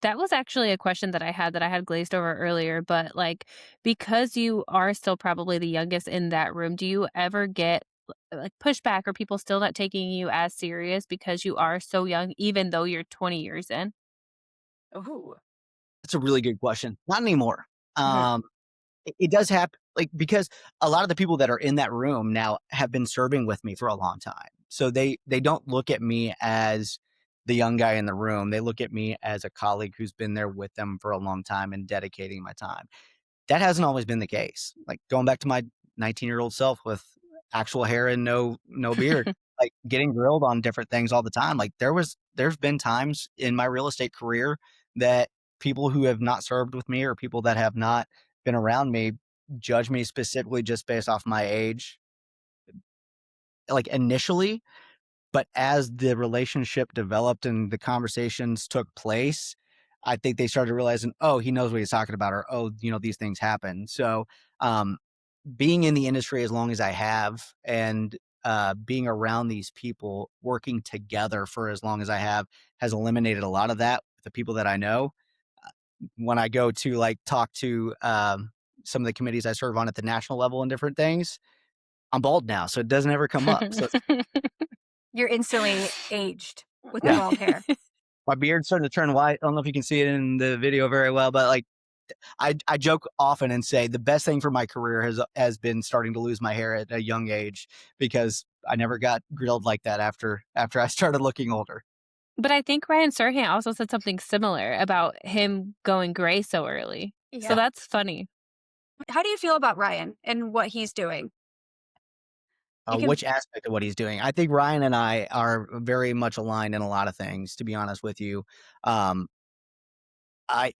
[SPEAKER 2] That was actually a question that I had glazed over earlier, but, like, because you are still probably the youngest in that room, do you ever get, like, pushback or people still not taking you as serious because you are so young even though you're 20 years in?
[SPEAKER 1] Ooh.
[SPEAKER 3] That's a really good question. Not anymore.
[SPEAKER 1] Mhm.
[SPEAKER 3] Um it does happen, like, because a lot of the people that are in that room now have been serving with me for a long time. So they don't look at me as the young guy in the room. They look at me as a colleague who's been there with them for a long time and dedicating my time. That hasn't always been the case. Like, going back to my 19-year-old self with actual hair and no beard, like, getting grilled on different things all the time. Like, there's been times in my real estate career that people who have not served with me or people that have not been around me judge me specifically just based off my age, like, initially, But as the relationship developed and the conversations took place, I think they started realizing, oh, he knows what he's talking about, or oh, these things happen. So, um, being in the industry as long as I have, and being around these people, working together for as long as I have, has eliminated a lot of that with the people that I know. When I go to like talk to some of the committees I serve on at the national level and different things, I'm bald now, so it doesn't ever come up. So
[SPEAKER 1] You're instantly aged with the
[SPEAKER 3] yeah,
[SPEAKER 1] bald hair.
[SPEAKER 3] my beard's starting to turn white. I don't know if you can see it in the video very well, but like I joke often and say the best thing for my career has been starting to lose my hair at a young age, because I never got grilled like that after I started looking older.
[SPEAKER 2] But I think Ryan Serhant also said something similar about him going gray so early. So
[SPEAKER 1] Yeah.
[SPEAKER 2] that's funny.
[SPEAKER 1] How do you feel about Ryan and what he's doing? You can
[SPEAKER 3] Which aspect of what he's doing? I think Ryan and I are very much aligned in a lot of things, to be honest with you. Um, I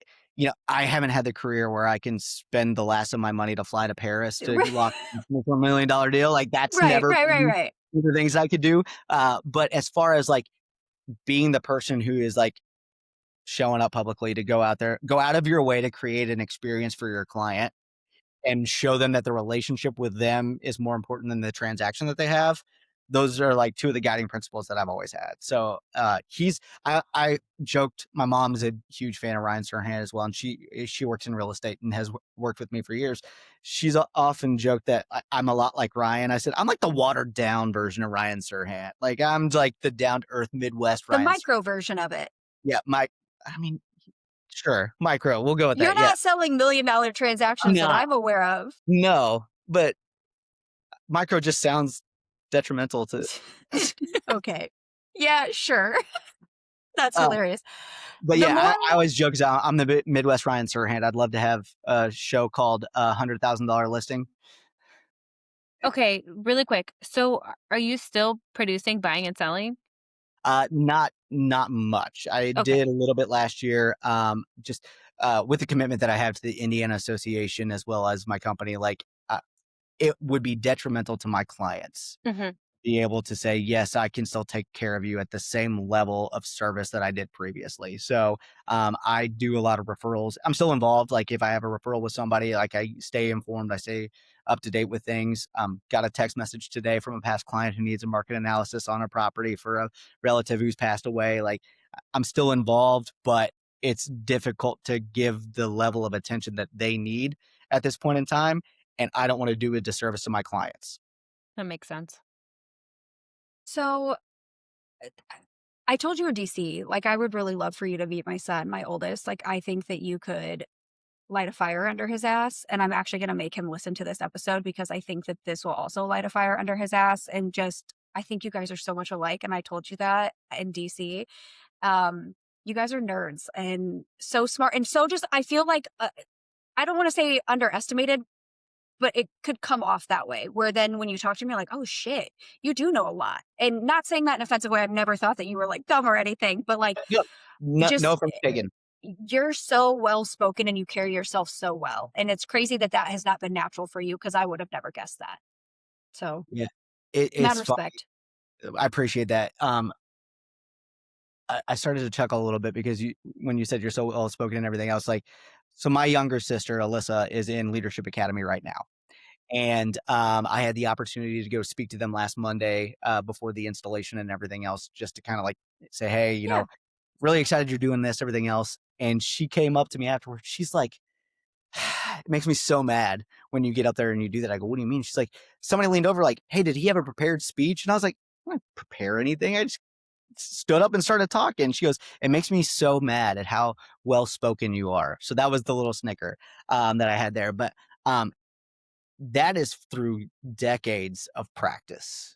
[SPEAKER 3] I haven't had the career where I can spend the last of my money to fly to Paris to lock in a $1 million deal. Like, that's
[SPEAKER 1] Right,
[SPEAKER 3] never
[SPEAKER 1] right, right,
[SPEAKER 3] been
[SPEAKER 1] right.
[SPEAKER 3] the things I could do. But as far as like being the person who is like showing up publicly to go out there, go out of your way to create an experience for your client and show them that the relationship with them is more important than the transaction that they have. Those are like two of the guiding principles that I've always had. So I joked, my mom's a huge fan of Ryan Serhant as well, and she works in real estate and has worked with me for years. She's often joked that I'm a lot like Ryan. I said I'm like the watered down version of Ryan Serhant. Like, I'm like the down to earth Midwest
[SPEAKER 1] The
[SPEAKER 3] Ryan.
[SPEAKER 1] micro version of it.
[SPEAKER 3] Yeah, I mean, sure, micro. We'll go with
[SPEAKER 1] You're
[SPEAKER 3] that. Yeah,
[SPEAKER 1] not selling $1 million
[SPEAKER 3] I'm
[SPEAKER 1] transactions that
[SPEAKER 3] not.
[SPEAKER 1] I'm aware of.
[SPEAKER 3] No, but micro just sounds detrimental to.
[SPEAKER 1] Okay. Yeah, sure. That's
[SPEAKER 3] Uh,
[SPEAKER 1] hilarious.
[SPEAKER 3] but
[SPEAKER 1] The
[SPEAKER 3] yeah,
[SPEAKER 1] more
[SPEAKER 3] I always joke, 'cause I'm the Midwest Ryan Serhant. I'd love to have a show called $100,000 Listing.
[SPEAKER 2] Okay, really quick. So are you still producing, buying, and selling?
[SPEAKER 3] Not much. I
[SPEAKER 2] Okay.
[SPEAKER 3] did a little bit last year. Just with the commitment that I have to the Indiana Association as well as my company, like, it would be detrimental to my clients
[SPEAKER 2] Mhm.
[SPEAKER 3] be able to say, yes, I can still take care of you at the same level of service that I did previously. So I do a lot of referrals. I'm still involved. Like, if I have a referral with somebody, like, I stay informed, I stay up to date with things. Got a text message today from a past client who needs a market analysis on a property for a relative who's passed away. Like, I'm still involved, but it's difficult to give the level of attention that they need at this point in time. And I don't want to do a disservice to my clients.
[SPEAKER 2] That makes sense.
[SPEAKER 1] so I told you in DC, like, I would really love for you to meet my son, my oldest. Like, I think that you could light a fire under his ass. And I'm actually going to make him listen to this episode because I think that this will also light a fire under his ass. And just, I think you guys are so much alike. And I told you that in DC. Um, you guys are nerds and so smart. And so just, I feel like, I don't want to say underestimated, but it could come off that way, where then when you talk to me, like, oh shit, you do know a lot. And not saying that in an offensive way. I've never thought that you were like dumb or anything, but like,
[SPEAKER 3] Yep. No
[SPEAKER 1] just
[SPEAKER 3] offense taken.
[SPEAKER 1] you're so well spoken and you carry yourself so well. And it's crazy that that has not been natural for you because I would have never guessed that. So,
[SPEAKER 3] Yeah.
[SPEAKER 1] mad
[SPEAKER 3] It's fun.
[SPEAKER 1] respect.
[SPEAKER 3] I appreciate that. I started to chuckle a little bit because when you said you're so well spoken and everything, I was like, so my younger sister, Alyssa, is in Leadership Academy right now. And I had the opportunity to go speak to them last Monday before the installation and everything else, just to kind of like say, hey,
[SPEAKER 1] Yeah.
[SPEAKER 3] really excited you're doing this, everything else. And she came up to me afterwards. She's like, it makes me so mad when you get up there and you do that. I go, what do you mean? She's like, somebody leaned over, like, hey, did he have a prepared speech? And I was like, I didn't prepare anything. I just stood up and started talking. She goes, it makes me so mad at how well spoken you are. So that was the little snicker that I had there. But that is through decades of practice.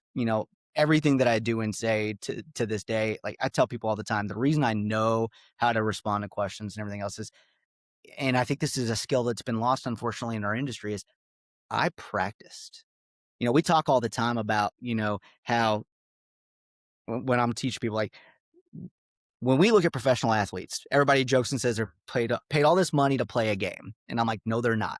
[SPEAKER 3] Everything that I do and say to this day, like, I tell people all the time, the reason I know how to respond to questions and everything else is, and I think this is a skill that's been lost, unfortunately, in our industry, is I practiced. We talk all the time about, how when I'm teaching people, like, when we look at professional athletes, everybody jokes and says they're paid all this money to play a game. And I'm like, no, they're not.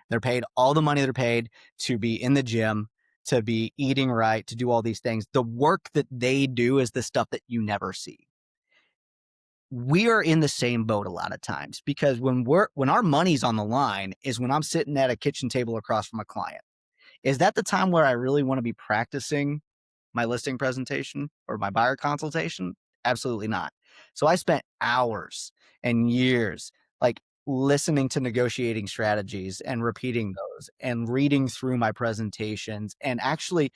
[SPEAKER 3] They're paid all the money they're paid to be in the gym, to be eating right, to do all these things. The work that they do is the stuff that you never see. We are in the same boat a lot of times because when our money's on the line is when I'm sitting at a kitchen table across from a client. Is that the time where I really want to be practicing my listing presentation or my buyer consultation? Absolutely not. So I spent hours and years like listening to negotiating strategies and repeating those and reading through my presentations. And actually,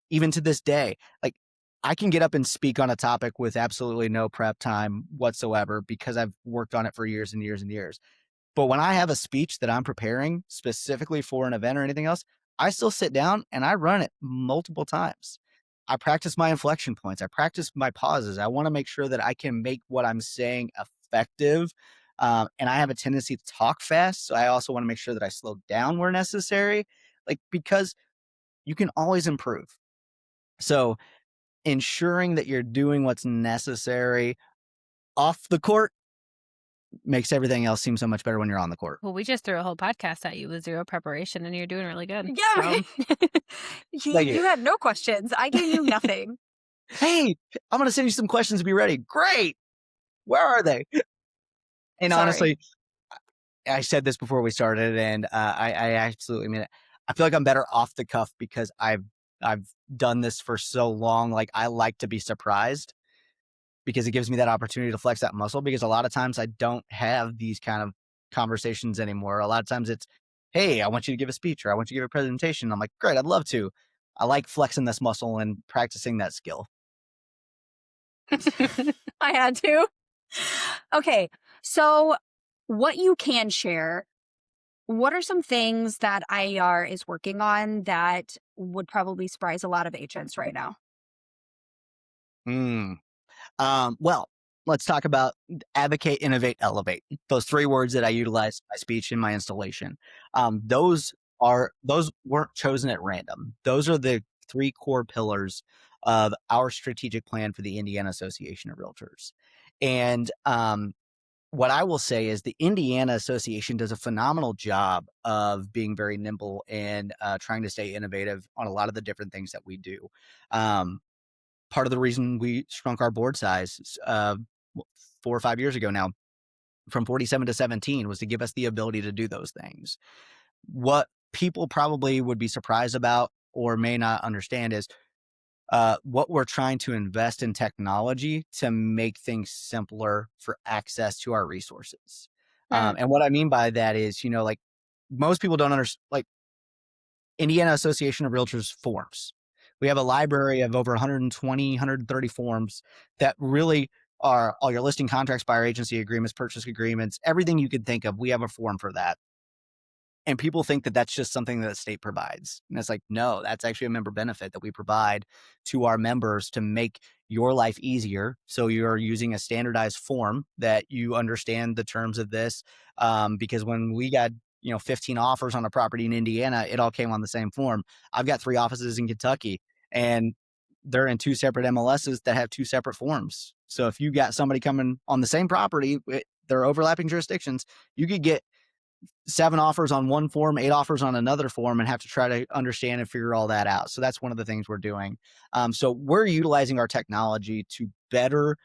[SPEAKER 3] even to this day, like I can get up and speak on a topic with absolutely no prep time whatsoever because I've worked on it for years and years and years. But when I have a speech that I'm preparing specifically for an event or anything else, I still sit down and I run it multiple times. I practice my inflection points. I practice my pauses. I want to make sure that I can make what I'm saying effective. And I have a tendency to talk fast. So I also want to make sure that I slow down where necessary, like because you can always improve. So ensuring that you're doing what's necessary off the court makes everything else seem so much better when you're on the court.
[SPEAKER 2] Well, we just threw a whole podcast at you with zero preparation, and you're doing really good.
[SPEAKER 1] Yeah, right.
[SPEAKER 3] Thank you.
[SPEAKER 1] You had no questions. I gave you nothing.
[SPEAKER 3] Hey, I'm going to send you some questions to be ready. Great. Where are they? And
[SPEAKER 1] Sorry.
[SPEAKER 3] honestly, I said this before we started, and I absolutely mean it. I feel like I'm better off the cuff because I've done this for so long. Like I like to be surprised because it gives me that opportunity to flex that muscle. Because a lot of times I don't have these kind of conversations anymore. A lot of times it's, hey, I want you to give a speech or I want you to give a presentation. I'm like, great, I'd love to. I like flexing this muscle and practicing that skill.
[SPEAKER 1] I had to. Okay. So, what you can share, what are some things that IER is working on that would probably surprise a lot of agents right now?
[SPEAKER 3] Mm. Well, let's talk about advocate, innovate, elevate. Those three words that I utilize in my speech in my installation. Those weren't chosen at random. Those are the three core pillars of our strategic plan for the Indiana Association of Realtors. And what I will say is the Indiana Association does a phenomenal job of being very nimble and trying to stay innovative on a lot of the different things that we do. Um, Part of the reason we shrunk our board size 4 or 5 years ago now from 47 to 17 was to give us the ability to do those things. What people probably would be surprised about or may not understand is what we're trying to invest in technology to make things simpler for access to our resources.
[SPEAKER 2] Mm.
[SPEAKER 3] And what I mean by that is, like most people don't understand, like Indiana Association of Realtors forms. We have a library of over 120, 130 forms that really are all your listing contracts, buyer agency agreements, purchase agreements, everything you could think of. We have a form for that. And people think that that's just something that the state provides. And it's like, no, that's actually a member benefit that we provide to our members to make your life easier. So you're using a standardized form that you understand the terms of this. Because when we got 15 offers on a property in Indiana, it all came on the same form. I've got 3 offices in Kentucky, and they're in 2 separate MLSs that have 2 separate forms. So if you got somebody coming on the same property, they're overlapping jurisdictions, you could get 7 offers on one form, 8 offers on another form, and have to try to understand and figure all that out. So that's one of the things we're doing. So we're utilizing our technology to better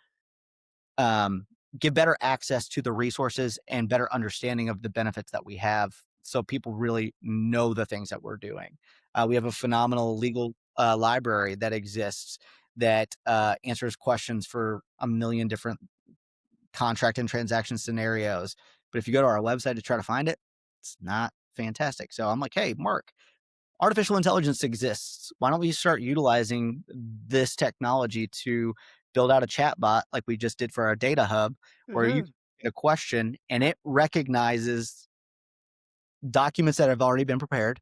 [SPEAKER 3] give better access to the resources and better understanding of the benefits that we have, so people really know the things that we're doing. We have a phenomenal legal library that exists that answers questions for a million different contract and transaction scenarios. But if you go to our website to try to find it, it's not fantastic. So I'm like, hey, Mark, artificial intelligence exists. Why don't we start utilizing this technology to build out a chat bot like we just did for our data hub, where you
[SPEAKER 1] Mhm.
[SPEAKER 3] get a question and it recognizes documents that have already been prepared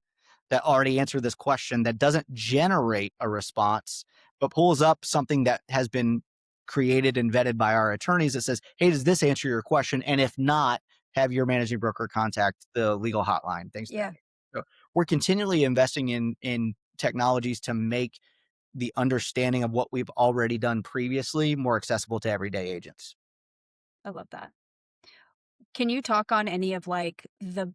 [SPEAKER 3] that already answer this question, that doesn't generate a response, but pulls up something that has been created and vetted by our attorneys that says, hey, does this answer your question? And if not, have your managing broker contact the legal hotline, things of that
[SPEAKER 1] Yeah,
[SPEAKER 3] nature. So we're continually investing in technologies to make the understanding of what we've already done previously more accessible to everyday agents.
[SPEAKER 1] I love that. Can you talk on any of like the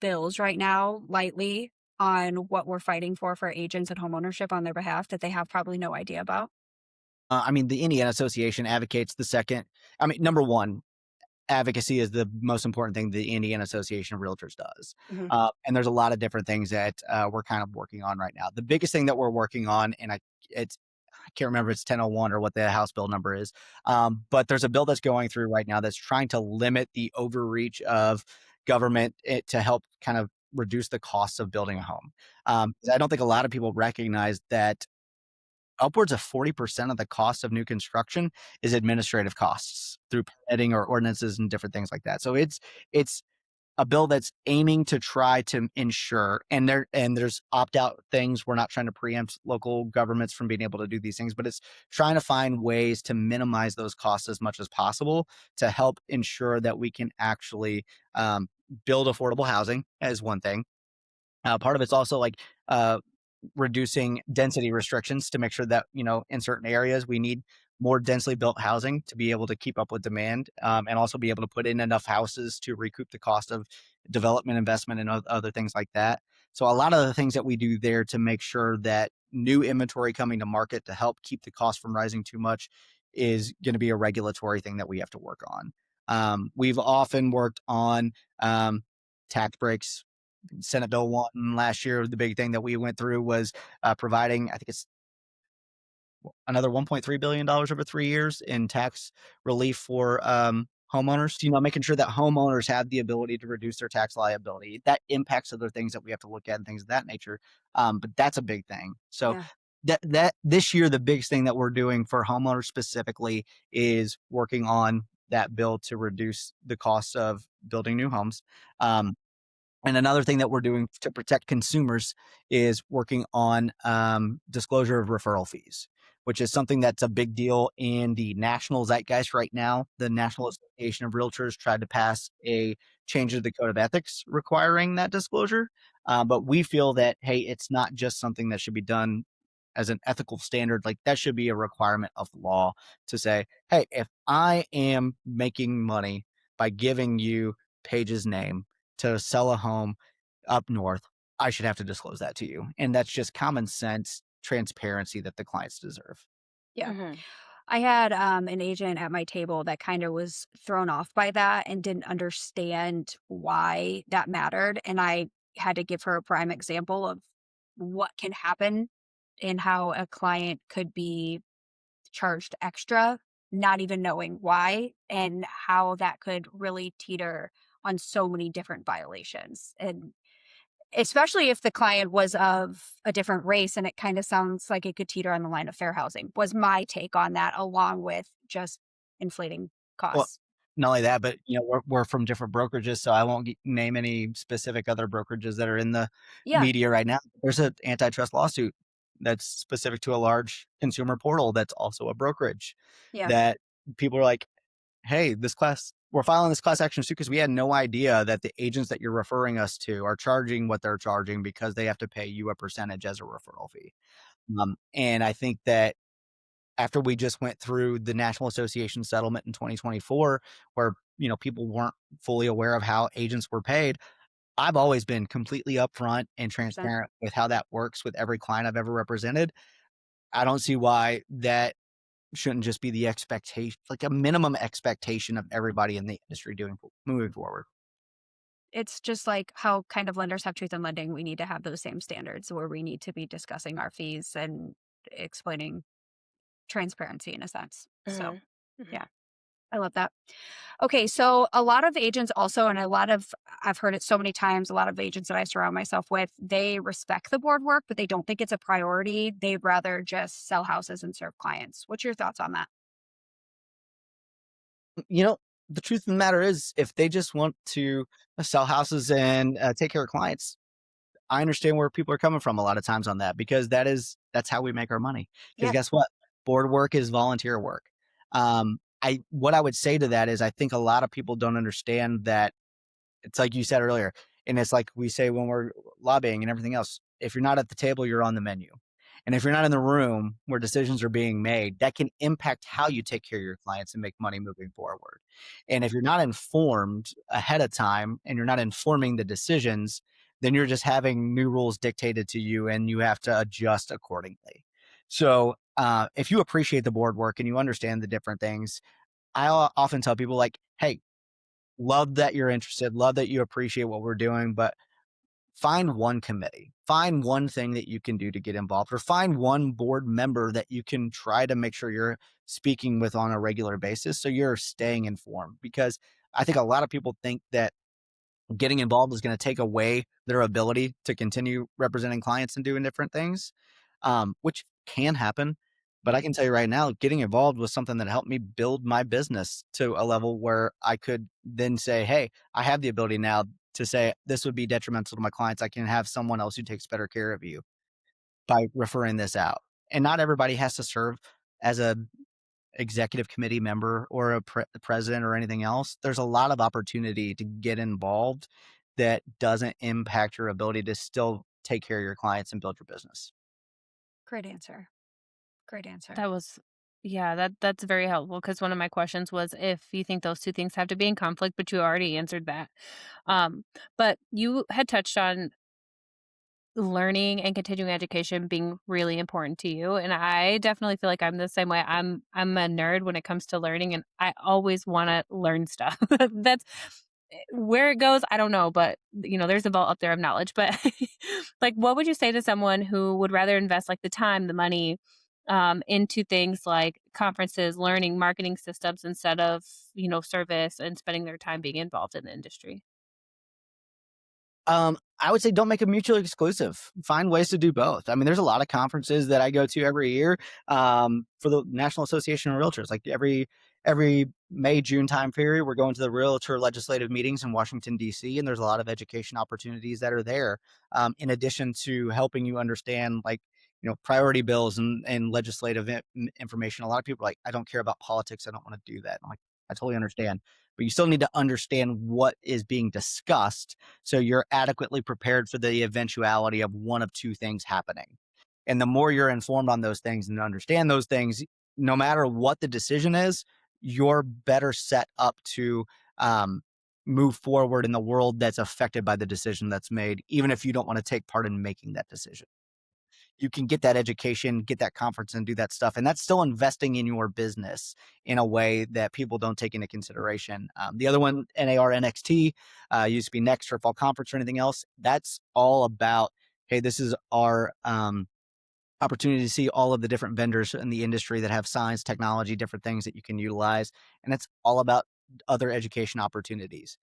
[SPEAKER 1] bills right now lightly? on what we're fighting for agents and homeownership on their behalf that they have probably no idea about?
[SPEAKER 3] I mean, the Indiana Association advocates the second. I mean, number one, advocacy is the most important thing the Indiana Association of Realtors does.
[SPEAKER 1] Mhm.
[SPEAKER 3] And there's a lot of different things that we're kind of working on right now. The biggest thing that we're working on, and I can't remember if it's 1001 or what the House bill number is, but there's a bill that's going through right now that's trying to limit the overreach of government to help kind of reduce the costs of building a home. 'Cause I don't think a lot of people recognize that upwards of 40% of the cost of new construction is administrative costs through permitting or ordinances and different things like that. So it's a bill that's aiming to try to ensure, and there's opt-out things. We're not trying to preempt local governments from being able to do these things, but it's trying to find ways to minimize those costs as much as possible to help ensure that we can actually um, build affordable housing as one thing. Part of it's also like uh, reducing density restrictions to make sure that, in certain areas, we need more densely built housing to be able to keep up with demand, and also be able to put in enough houses to recoup the cost of development investment and other things like that. So a lot of the things that we do there to make sure that new inventory coming to market to help keep the cost from rising too much is going to be a regulatory thing that we have to work on. We've often worked on tax breaks. Senate Bill 1 last year, the big thing that we went through was providing, I think it's another $1.3 billion over 3 years in tax relief for homeowners, making sure that homeowners have the ability to reduce their tax liability. That impacts other things that we have to look at and things of that nature. But that's a big thing. So
[SPEAKER 1] Yeah.
[SPEAKER 3] that this year, the biggest thing that we're doing for homeowners specifically is working on that bill to reduce the costs of building new homes. Um, and another thing that we're doing to protect consumers is working on disclosure of referral fees, which is something that's a big deal in the national zeitgeist right now. The National Association of Realtors tried to pass a change to the code of ethics requiring that disclosure. But we feel that, hey, it's not just something that should be done as an ethical standard. Like, that should be a requirement of law to say, hey, if I am making money by giving you Paige's name to sell a home up north, I should have to disclose that to you. And that's just common sense transparency that the clients deserve.
[SPEAKER 1] Yeah.
[SPEAKER 2] Mhm.
[SPEAKER 1] I had an agent at my table that kind of was thrown off by that and didn't understand why that mattered. And I had to give her a prime example of what can happen and how a client could be charged extra, not even knowing why, and how that could really teeter on so many different violations. And especially if the client was of a different race, and it kinda sounds like it could teeter on the line of fair housing, was my take on that, along with just inflating
[SPEAKER 3] Well,
[SPEAKER 1] costs.
[SPEAKER 3] not only that, but we're from different brokerages, so I won't name any specific other brokerages that are in the
[SPEAKER 1] Yeah,
[SPEAKER 3] media right now. There's an antitrust lawsuit that's specific to a large consumer portal that's also a brokerage
[SPEAKER 1] yeah,
[SPEAKER 3] that people are like, hey, we're filing this class action suit because we had no idea that the agents that you're referring us to are charging what they're charging because they have to pay you a percentage as a referral fee. And I think that after we just went through the National Association settlement in 2024, where people weren't fully aware of how agents were paid, I've always been completely upfront and
[SPEAKER 1] 100%.
[SPEAKER 3] transparent with how that works with every client I've ever represented. I don't see why that shouldn't just be the expectation, like a minimum expectation of everybody in the industry doing moving forward.
[SPEAKER 1] It's just like how kind of lenders have truth in lending, we need to have those same standards where we need to be discussing our fees and explaining transparency in a sense. So,
[SPEAKER 2] Mhm. Mhm.
[SPEAKER 1] yeah, I love that. Okay, so a lot of agents also, and a lot of, I've heard it so many times, a lot of agents that I surround myself with, they respect the board work, but they don't think it's a priority. They'd rather just sell houses and serve clients. What's your thoughts on that?
[SPEAKER 3] You know, the truth of the matter is, if they just want to sell houses and take care of clients, I understand where people are coming from a lot of times on that because that's how we make our money. Because
[SPEAKER 1] Yeah,
[SPEAKER 3] guess what? Board work is volunteer work. I What I would say to that is I think a lot of people don't understand that it's like you said earlier, and it's like we say when we're lobbying and everything else. If you're not at the table, you're on the menu. And if you're not in the room where decisions are being made, that can impact how you take care of your clients and make money moving forward. And if you're not informed ahead of time and you're not informing the decisions, then you're just having new rules dictated to you and you have to adjust accordingly. So if you appreciate the board work and you understand the different things, often tell people like, hey, love that you're interested, love that you appreciate what we're doing, but find one committee, find one thing that you can do to get involved, or find one board member that you can try to make sure you're speaking with on a regular basis so you're staying informed. Because I think a lot of people think that getting involved is going to take away their ability to continue representing clients and doing different things, which can happen. But I can tell you right now, getting involved was something that helped me build my business to a level where I could then say, hey, I have the ability now to say this would be detrimental to my clients. I can have someone else who takes better care of you by referring this out. And not everybody has to serve as a executive committee member or a president or anything else. There's a lot of opportunity to get involved that doesn't impact your ability to still take care of your clients and build your business.
[SPEAKER 1] Great answer. Great answer.
[SPEAKER 2] That was yeah, that's very helpful because one of my questions was if you think those 2 things have to be in conflict, but you already answered that. Um, but you had touched on learning and continuing education being really important to you, and I definitely feel like I'm the same way. I'm a nerd when it comes to learning, and I always wanna learn stuff. That's where it goes, I don't know, but, there's a vault up there of knowledge, but, like, what would you say to someone who would rather invest, like, the time, the money, into things like conferences, learning marketing systems instead of, service and spending their time being involved in the industry?
[SPEAKER 3] I would say don't make it mutually exclusive. Find ways to do both. I mean, there's a lot of conferences that I go to every year for the National Association of Realtors. Like every May June time period, we're going to the Realtor legislative meetings in Washington D.C. and there's a lot of education opportunities that are there. In addition to helping you understand like priority bills and legislative information. A lot of people are like, I don't care about politics. I don't want to do that. I'm like, I totally understand, but you still need to understand what is being discussed so you're adequately prepared for the eventuality of one of two things happening. And the more you're informed on those things and understand those things, no matter what the decision is, you're better set up to move forward in the world that's affected by the decision that's made, even if you don't want to take part in making that decision. You can get that education, get that conference, and do that stuff. And that's still investing in your business in a way that people don't take into consideration. The other one, NAR NXT, used to be Next or Fall Conference or anything else. That's all about, hey, this is our opportunity to see all of the different vendors in the industry that have science, technology, different things that you can utilize. And it's all about other education opportunities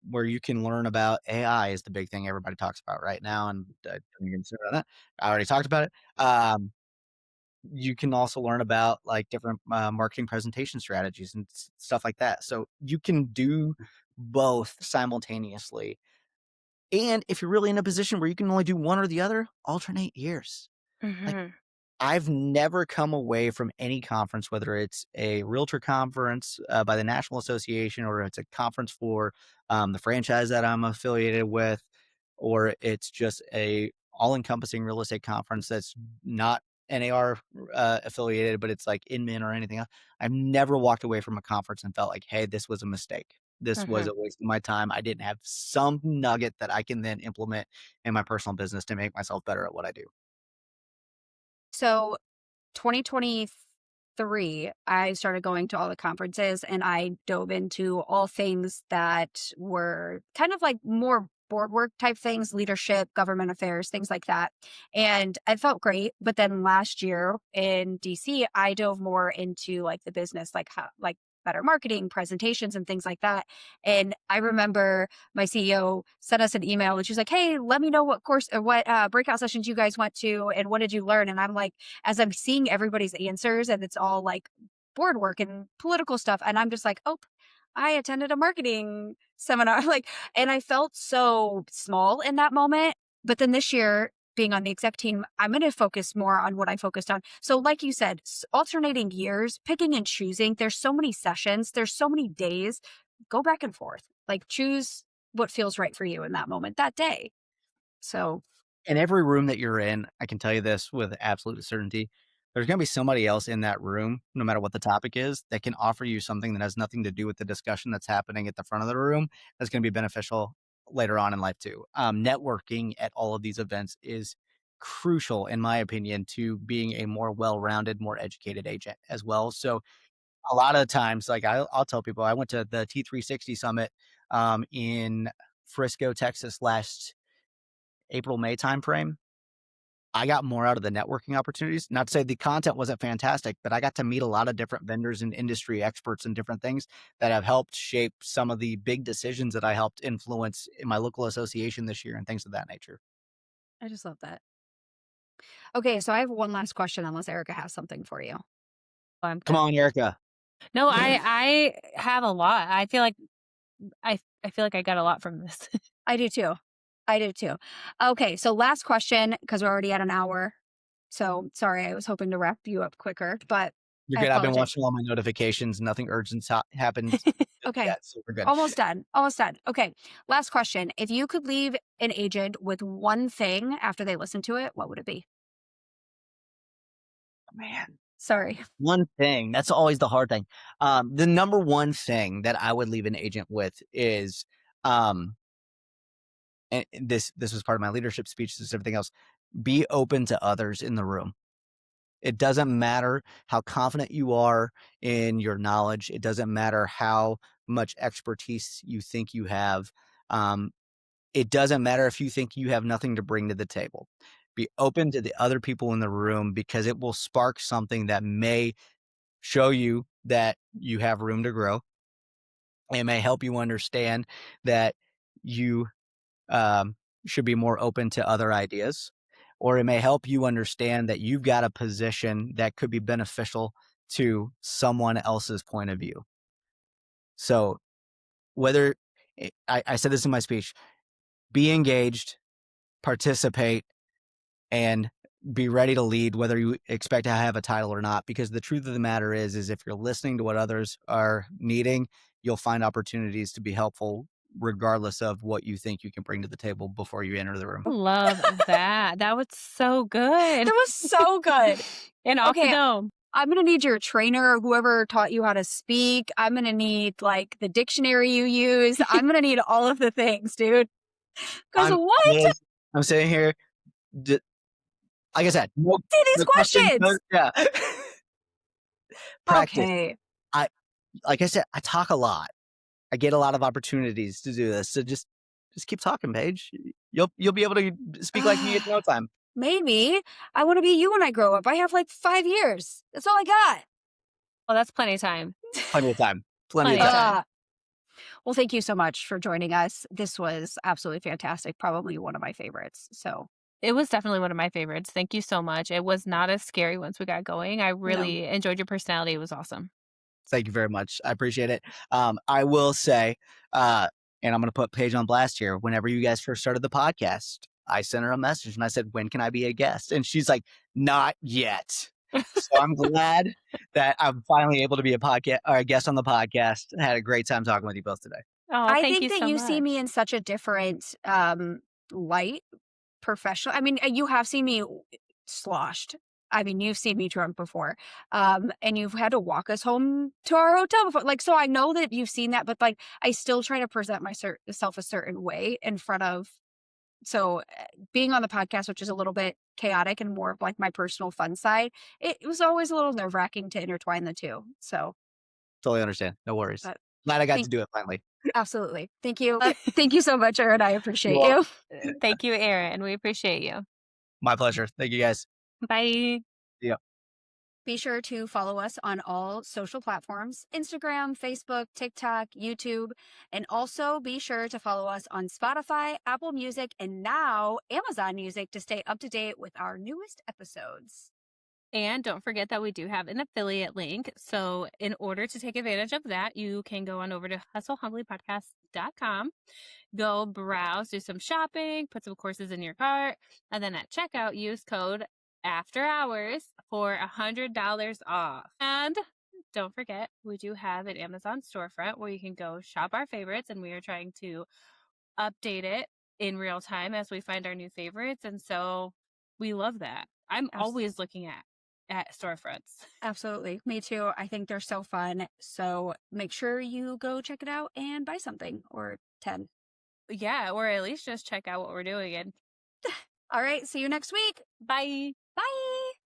[SPEAKER 3] where you can learn about AI is the big thing everybody talks about right now. And don't even consider that. I already talked about it. You can also learn about like different marketing presentation strategies and stuff like that. So you can do both simultaneously. And if you're really in a position where you can only do one or the other, alternate years. Like
[SPEAKER 2] Mhm.
[SPEAKER 3] I've never come away from any conference, whether it's a realtor conference by the National Association or it's a conference for the franchise that I'm affiliated with, or it's just a all-encompassing real estate conference that's not NAR affiliated, but it's like Inman or anything else. I've never walked away from a conference and felt like, hey, this was a mistake. This was
[SPEAKER 2] Mhm.
[SPEAKER 3] a waste of my time. I didn't have some nugget that I can then implement in my personal business to make myself better at what I do.
[SPEAKER 1] So 2023, I started going to all the conferences and I dove into all things that were kind of like more board work type things, leadership, government affairs, things like that. And I felt great. But then last year in DC, I dove more into like the business, like how, like better marketing, presentations, and things like that. And I remember my CEO sent us an email and she's like, hey, let me know what course or what breakout sessions you guys went to and what did you learn? And I'm like, as I'm seeing everybody's answers and it's all like board work and political stuff. And I'm just like, oh, I attended a marketing seminar. Like, and I felt so small in that moment. But then this year, being on the exec team, I'm going to focus more on what I focused on. So, like you said, alternating years, picking and choosing. There's so many sessions, there's so many days. Go back and forth. Like, choose what feels right for you in that moment, that day. So,
[SPEAKER 3] In every room that you're in, I can tell you this with absolute certainty. There's going to be somebody else in that room, no matter what the topic is, that can offer you something that has nothing to do with the discussion that's happening at the front of the room that's going to be beneficial later on in life too. Networking at all of these events is crucial, in my opinion, to being a more well-rounded, more educated agent as well. So a lot of times, like I'll tell people, I went to the T360 Summit in Frisco, Texas last April, May timeframe. I got more out of the networking opportunities. Not to say the content wasn't fantastic, but I got to meet a lot of different vendors and industry experts and different things that have helped shape some of the big decisions that I helped influence in my local association this year and things of that nature.
[SPEAKER 1] I just love that. Okay, so I have one last question unless Erica has something for you.
[SPEAKER 2] I'm
[SPEAKER 3] Come
[SPEAKER 2] good.
[SPEAKER 3] on, Erica.
[SPEAKER 2] No, I have a lot. I feel like I got a lot from this.
[SPEAKER 1] I do too. I do too. Okay, so last question because we're already at an hour. So sorry, I was hoping to wrap you up quicker, but
[SPEAKER 3] You're
[SPEAKER 1] I
[SPEAKER 3] good. I've been
[SPEAKER 1] apologize.
[SPEAKER 3] watching all my notifications. Nothing urgent happened just
[SPEAKER 1] Okay,
[SPEAKER 3] yet, so we're good.
[SPEAKER 1] almost done. Almost done. Okay, last question. If you could leave an agent with one thing after they listen to it, what would it be?
[SPEAKER 3] Man,
[SPEAKER 1] Sorry.
[SPEAKER 3] one thing, that's always the hard thing. The number one thing that I would leave an agent with is, and this was part of my leadership speech, this is everything else, be open to others in the room. It doesn't matter how confident you are in your knowledge. It doesn't matter how much expertise you think you have. Um, it doesn't matter if you think you have nothing to bring to the table. Be open to the other people in the room because it will spark something that may show you that you have room to grow. It may help you understand that you um, should be more open to other ideas, or it may help you understand that you've got a position that could be beneficial to someone else's point of view. So, whether I said this in my speech, be engaged, participate, and be ready to lead, whether you expect to have a title or not. Because the truth of the matter is if you're listening to what others are needing, you'll find opportunities to be helpful regardless of what you think you can bring to the table before you enter the room.
[SPEAKER 2] Love that. That was so good.
[SPEAKER 1] That was so good.
[SPEAKER 2] And off the
[SPEAKER 1] Okay,
[SPEAKER 2] dome.
[SPEAKER 1] I'm gonna need your trainer or whoever taught you how to speak. I'm gonna need like the dictionary you use. I'm gonna need all of the things, dude. Because
[SPEAKER 3] I'm
[SPEAKER 1] what?
[SPEAKER 3] I'm sitting here, like I said,
[SPEAKER 1] See these
[SPEAKER 3] no questions,
[SPEAKER 1] questions.
[SPEAKER 3] yeah. Practice.
[SPEAKER 1] Okay.
[SPEAKER 3] I like I said, I talk a lot. I get a lot of opportunities to do this. So just keep talking, Paige. You'll be able to speak like me in no time.
[SPEAKER 1] Maybe I want to be you when I grow up. I have like 5 years. That's all I got.
[SPEAKER 2] Well, that's plenty of time.
[SPEAKER 3] Plenty of time. Plenty of
[SPEAKER 2] Plenty of
[SPEAKER 3] time.
[SPEAKER 2] time.
[SPEAKER 1] Uh, well, thank you so much for joining us. This was absolutely fantastic. Probably one of my favorites. So,
[SPEAKER 2] It was definitely one of my favorites. Thank you so much. It was not as scary once we got going. I
[SPEAKER 1] no.
[SPEAKER 2] really enjoyed your personality. It was awesome.
[SPEAKER 3] Thank you very much. I appreciate it. I will say, and I'm going to put Paige on blast here. Whenever you guys first started the podcast, I sent her a message and I said, "When can I be a guest?" And she's like, "Not yet." So I'm glad that I'm finally able to be a podcast or a guest on the podcast. I had a great time talking with you both today.
[SPEAKER 2] Oh,
[SPEAKER 1] I
[SPEAKER 2] thank
[SPEAKER 1] think
[SPEAKER 2] you
[SPEAKER 1] that
[SPEAKER 2] so
[SPEAKER 1] you see me
[SPEAKER 2] much.
[SPEAKER 1] in such a different light professional. I mean, you have seen me sloshed. I mean, you've seen me drunk before. And you've had to walk us home to our hotel before. Like, so I know that you've seen that, but like, I still try to present myself a certain way in front of. So being on the podcast, which is a little bit chaotic and more of like my personal fun side, it was always a little nerve wracking to intertwine the two. So,
[SPEAKER 3] Totally understand. No worries.
[SPEAKER 1] but
[SPEAKER 3] Glad I got to
[SPEAKER 1] thank,
[SPEAKER 3] do it finally.
[SPEAKER 1] absolutely. Thank you. Thank you so much, Erin. I
[SPEAKER 3] You're
[SPEAKER 1] appreciate
[SPEAKER 3] welcome.
[SPEAKER 1] you.
[SPEAKER 2] Thank you, Erin. We appreciate you.
[SPEAKER 3] My pleasure. Thank you guys.
[SPEAKER 2] Bye.
[SPEAKER 3] Yeah.
[SPEAKER 1] Be sure to follow us on all social platforms Instagram, Facebook, TikTok, YouTube. And also be sure to follow us on Spotify, Apple Music, and now Amazon Music to stay up to date with our newest episodes.
[SPEAKER 2] And don't forget that we do have an affiliate link. So, in order to take advantage of that, you can go on over to hustlehumblypodcast.com, go browse, do some shopping, put some courses in your cart, and then at checkout, use code after hours for $100 off. And don't forget, we do have an Amazon storefront where you can go shop our favorites, and we are trying to update it in real time as we find our new favorites. And so we love that. I'm always looking at storefronts.
[SPEAKER 1] Absolutely. Me too. I think they're so fun. So make sure you go check it out and buy something or 10.
[SPEAKER 2] Yeah, or at least just check out what we're doing. And
[SPEAKER 1] All right. See you next week.
[SPEAKER 2] bye.